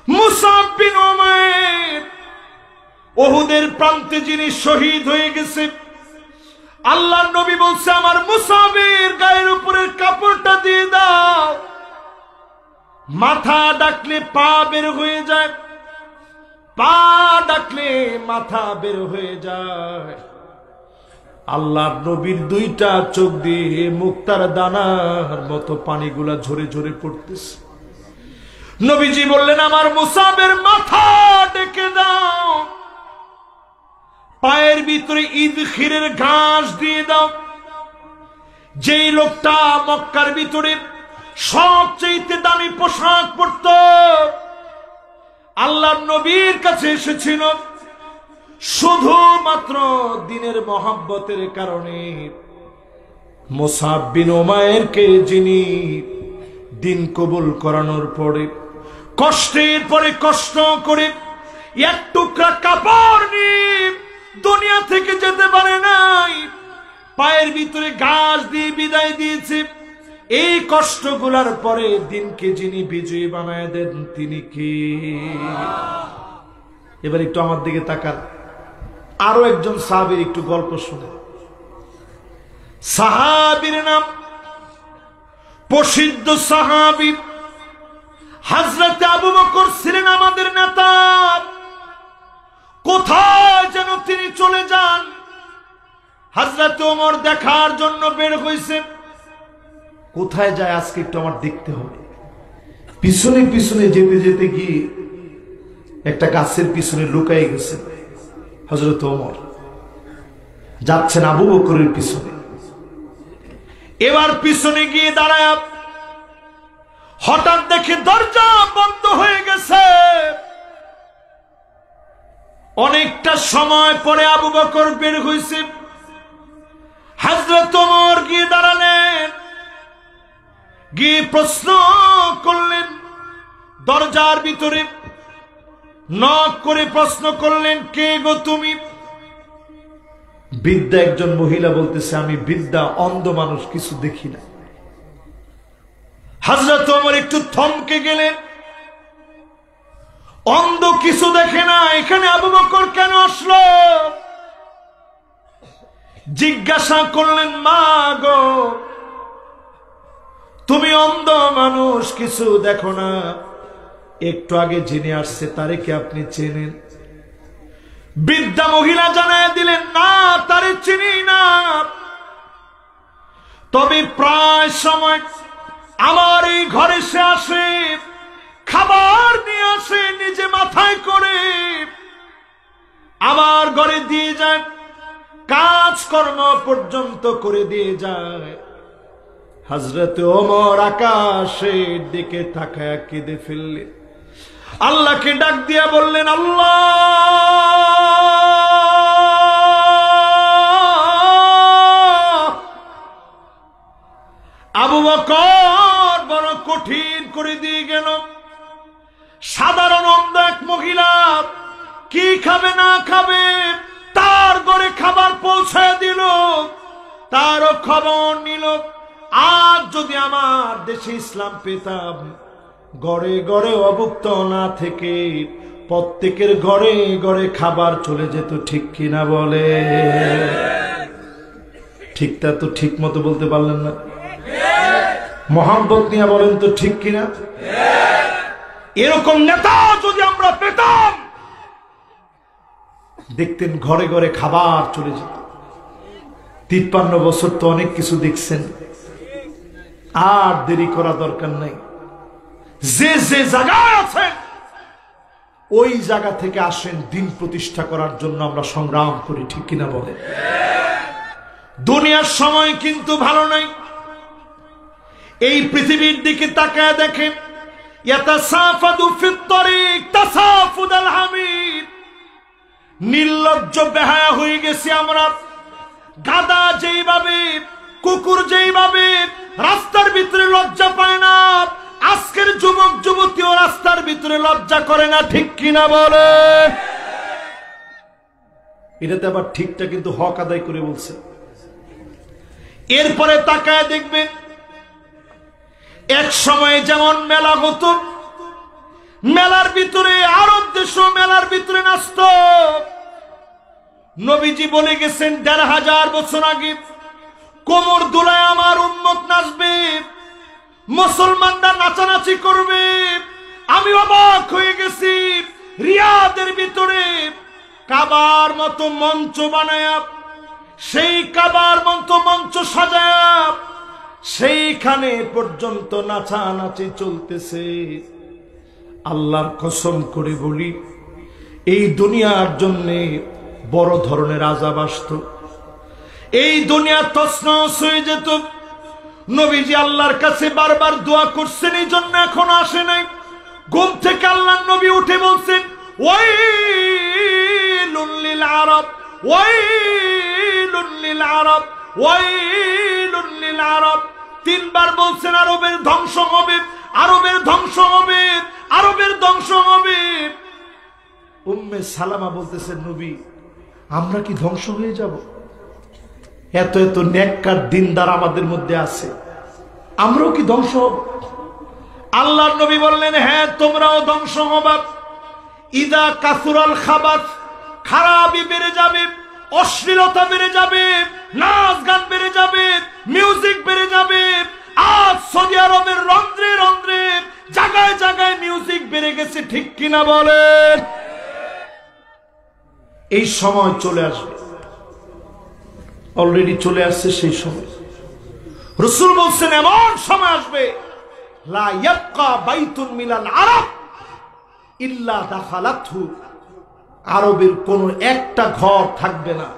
মুসাব বিন উমাইর উহুদের প্রান্তে যিনি শহীদ হয়ে গেছে, আল্লাহর নবী বলছে আমার মুসাবের গায়ের উপরের কাপড়টা দিয়ে দাও। মাথা ডাকলে পা বের হয়ে যায়, পা ডাকলে মাথা বের হয়ে যায়। আল্লাহর নবীর দুইটা চোখ দিয়ে মুক্তার দানার মতো পানিগুলা ঝরে ঝরে পড়তেছে। নবীজি বললেন আমার মুসাবের মাথা ডেকে দাও, পায়ের ভিতরে ইদখিরের ঘাস দিয়ে দাও। যেই লোকটা মক্কার ভিতরে সবচেয়ে দামি পোশাক পরত, আল্লাহর নবীর কাছে এসেছিল শুধুমাত্র দিনের মহব্বতের কারণে। মুসাব বিন উমাইরকে যিনি দিন কবুল করানোর পরে কষ্টের পরে কষ্ট করে এক টুকরা কাপড় নিয়ে দুনিয়া থেকে যেতে পারে নাই, পায়ের ভিতরে ঘাস দিয়ে বিদায় দিয়েছে। এই কষ্টগুলার পরে দিনকে যিনি বিজয়ী বানায় দেন, তিনি কি? এবার একটু আমার দিকে তাকান, আরো একজন সাহাবীর একটু গল্প শুনে। সাহাবীর নাম প্রসিদ্ধ সাহাবী হযরত আবু বকর ছিলেন আমাদের নেতা। কোথায় যেন তিনি চলে যান, হযরত ওমর দেখার জন্য বের হয়েছে। কোথায় যায় আজকে একটু আমার দেখতে হবে। পিছনে পিছনে যেতে যেতে গিয়ে একটা গাছের পিছনে লুকাই গেছে হযরত ওমর, যাচ্ছেন আবু বকরের পিছনে। এবার পিছনে গিয়ে দাঁড়ায় হঠাৎ দেখে দরজা বন্ধ হয়ে গেছে। অনেকটা সময় পরে আবু বকর বের হয়েছে। হযরত ওমর গিয়ে দাঁড়ালেন, গিয়ে প্রশ্ন করলেন দরজার ভিতরে, নক করে প্রশ্ন করলেন কে গো তুমি? বৃদ্ধা একজন মহিলা বলতেছে আমি বৃদ্ধা, অন্ধ মানুষ, কিছু দেখি না। হযরত ওমর একটু থমকে গেলেন, অন্ধ কিছু দেখে না, এখানে আবু বকর কেন আসলো? জিজ্ঞাসা করলেন মা গো, তুমি অন্ধ মানুষ, কিছু দেখো না, একটু আগে যিনি আসছে তারে কি আপনি চেনেন? বৃদ্ধা মহিলা জানায় দিলেন না, তারে চিনি না, তবে প্রায় সময় আমার এই ঘরে সে আসে, খাবার নিয়ে আসে, নিজে মাথায় করে আমার ঘরে দিয়ে যায়, কাজকর্ম পর্যন্ত করে দিয়ে যায়। হযরত ওমর আকাশের দিকে তাকায় কেঁদে ফেললেন, আল্লাহকে ডাক দিয়া বললেন আল্লাহ, আবু বকর বড় কঠিন করে দিয়ে গেল। সাধারণ অন্ধ এক মহিলা কি খাবে না খাবে তার ঘরে খাবার পৌঁছায় দিল, তারও খবর নিল। আজ যদি আমার দেশে ইসলাম পেতাম, ঘরে ঘরে অভুক্ত না থেকে প্রত্যেকের ঘরে ঘরে খাবার চলে যেত, ঠিক কিনা বলে? ঠিকটা তো ঠিক মতো বলতে পারলেন না, মহব্বত নিয়ে বলেন তো ঠিক কিনা? এরকম নেতা যদি আমরা পেতাম, দেখতেন ঘরে ঘরে খাবার চলে যেত। 53 বছর তো অনেক কিছু দেখছেন, আর দেরি করা দরকার নাই। যে যে জায়গায় আছেন ওই জায়গা থেকে আসেন, দিন প্রতিষ্ঠা করার জন্য আমরা সংগ্রাম করি, ঠিক কিনা বলে? দুনিয়ার সময় কিন্তু ভালো নাই। এই পৃথিবীর দিকে তাকায় দেখেন, ইয়াতাসাফাদু ফিত তরিক তাসাফুদাল হামিদ। নির্লজ্জ বেহায়া হয়ে গেছি আমরা। গাদা যেইভাবে, কুকুর যেইভাবে রাস্তার ভিতরে লজ্জা পায় না, আজকের যুবক যুবতীও রাস্তার ভিতরে লজ্জা করে না, ঠিক কিনা বলে? এটাতে আবার ঠিকটা কিন্তু হক আদায় করে বলছে। এরপরে তাকায় দেখবেন, এক সময় যেমন মেলা হতো, মেলার ভিতরে আরব দেশ মেলার ভিতরে নাচত। নবীজি বলে গেছেন ১৫০০ বছর আগে, কোমর দুলায় আমার উম্মত নাচবে, মুসলমানরা নাচানাচি করবে। আমি অবাক হয়ে গেছি, রিয়াদের ভিতরে কাবার মতো মঞ্চ বানায়া, সেই কাবার মতো মঞ্চ সাজায়া সেইখানে পর্যন্ত নাচানাচি চলতেছে। আল্লাহর কসম করে বলি, এই দুনিয়ার জন্য বড় ধরনের আযাব আসতো, এই দুনিয়া তছনছ হয়ে যেত। নবীজি আল্লাহর কাছে বারবার দোয়া করছেন, এই জন্য এখন আসে নাই। ঘুম থেকে আল্লাহর নবী উঠে বলছেন, ওয়াইলুল লিল আরব, ওয়াইলুল লিল আরব, ওয়াইলুল লিল আরব। তিনবার বলছেন আরবের ধ্বংস হবে, আরবের ধ্বংস হবে, আরবের ধ্বংস হবে। উম্মে সালামা বলতেছেন, নবী আমরা কি ধ্বংস হয়ে যাব? এত এত নেককার দিনদার আমাদের মধ্যে আছে, আমরাও কি ধ্বংস হব? আল্লাহর নবী বললেন, হ্যাঁ তোমরাও ধ্বংস হবা। ইদা কাসুরাল খাবাস, খারাপি বেড়ে যাবে, অশ্লীলতা বেড়ে যাবে, নাচ গান বেড়ে যাবে, মিউজিক বেড়ে যাবে। আজ সৌদি আরবের রন্ধ্রে রন্ধ্রে জায়গায় জায়গায় মিউজিক বেড়ে গেছে, ঠিক কিনা বলেন? এই সময় চলে আসবে, অলরেডি চলে আসছে সেই সময়। রাসূল বলছেন, এমন সময় আসবে, লা ইয়াবকা বাইতুন মিনাল আরব ইল্লা দাখালাতহু, আরবের কোন একটা ঘর থাকবে না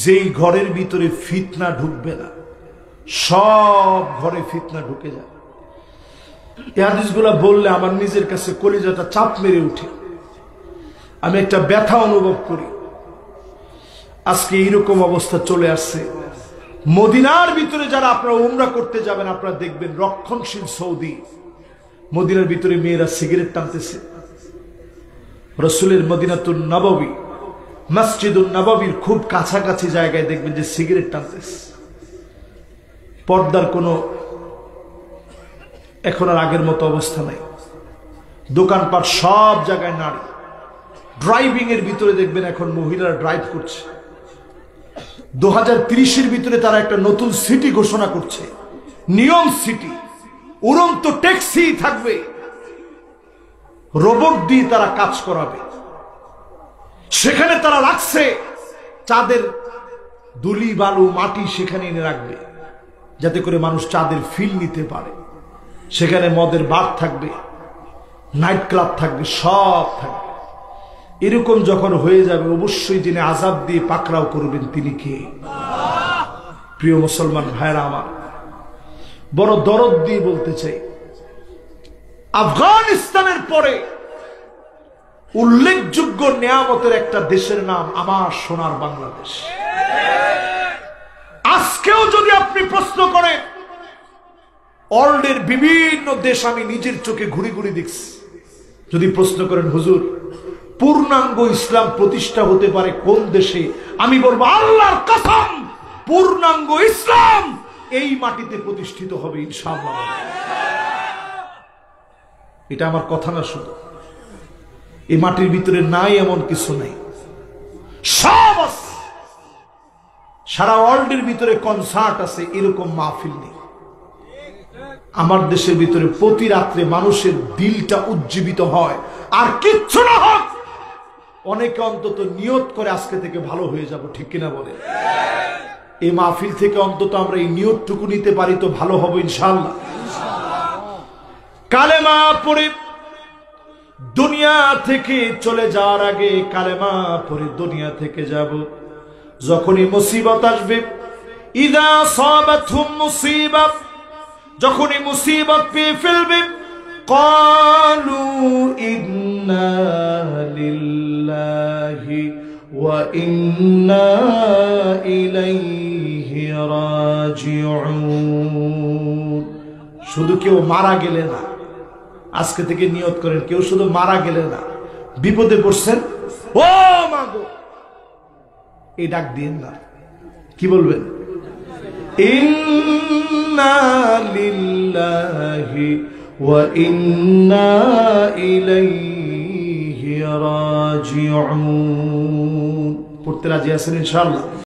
যেই ঘরের ভিতরে ফিতনা ঢুকবে না। সব ঘরে ফিতনা ঢুকে যায়। এই হাদিসগুলো বললে আমার নিজের কাছে কলিজাটা চাপ মেরে উঠে, আমি একটা ব্যথা অনুভব করি। আজকে এইরকম অবস্থা চলে আসছে। মদিনার ভিতরে যারা আপনারা উমরা করতে যাবেন, আপনারা দেখবেন রক্ষণশীল সৌদি, মদিনার ভিতরে মেয়েরা সিগারেট টানতেছে। রাসূলের মদিনাতুন নববী, মসজিদুন নববীর খুব কাছাকাছি জায়গায় দেখবেন যে সিগারেট টানতেছে। পর্দার কোনো এখন আর আগের মতো অবস্থা নাই। দোকানপাট সব জায়গায় নারী। ড্রাইভিং এর ভিতরে দেখবেন এখন মহিলারা ড্রাইভ করছে। 2030-এর ভিতরে তারা একটা নতুন সিটি ঘোষণা করছে, নিয়ম সিটি। উড়ন্ত ট্যাক্সি থাকবে, রোবট দিয়ে তারা কাজ করাবে। সেখানে তারা রাখছে চাঁদের ধুলি বালু মাটি, সেখানে এনে রাখবে যাতে করে মানুষ চাঁদের ফিল নিতে পারে। সেখানে মদের বার থাকবে, নাইট ক্লাব থাকবে, সব থাকবে। এরকম যখন হয়ে যাবে, অবশ্যই যিনি আযাব দিয়ে পাকড়াও করবেন তিনি কে? প্রিয় মুসলমান ভাইরা আমার, বড় দরদ দিয়ে বলতে চাই, আফগানিস্তানের পরে উল্লেখযোগ্য নিয়ামতের একটা দেশের নাম আমার সোনার বাংলাদেশ। আজকেও যদি আপনি প্রশ্ন করেন, ওয়ার্ল্ডের বিভিন্ন দেশ আমি নিজের চোখে ঘুরে ঘুরে দেখছি। যদি প্রশ্ন করেন, হুজুর পূর্ণাঙ্গ ইসলাম প্রতিষ্ঠা হতে পারে কোন দেশে, আমি বলবো আল্লাহর কসম, পূর্ণাঙ্গ ইসলাম এই মাটিতে প্রতিষ্ঠিত হবে ইনশাআল্লাহ। এটা আমার কথা না, শুধু এই মাটির ভিতরে নাই এমন কিছু নাই, সব আছে। সারা ওয়ার্ল্ডের ভিতরে কনসার্ট আছে, এরকম মাহফিল নেই। আমার দেশের ভিতরে প্রতি রাত্রে মানুষের দিলটা উজ্জীবিত হয়, আর কিচ্ছু না হোক অনেকে অন্তত নিয়ত করে আজকে থেকে ভালো হয়ে যাব, ঠিক কিনা বলে? এই মাহফিল থেকে অন্তত আমরা এই নিয়তটুকু নিতে পারি তো ভালো হবে ইনশাআল্লাহ। কালেমা পড়ে দুনিয়া থেকে চলে যাওয়ার আগে কালেমা পড়ে দুনিয়া থেকে যাব। যখনই মুসিবত আসবে, ইদা সাবাতহুম মুসিবা, যখনই মুসিবত পেয়ে ফেলবে, قالوا إنا لله وإنا إليه راجعون। শুধু কেউ মারা গেলে না, আজকে থেকে নিয়ত করেন, কেউ শুধু মারা গেলে না, বিপদে পড়ছেন, ও মাগো এই ডাক দিন না, কি বলবেন? ইন্না লিল্লাহি ওয়া ইন্না ইলাইহি রাজিউন। পড়তে রাজি আছেন ইনশাআল্লাহ?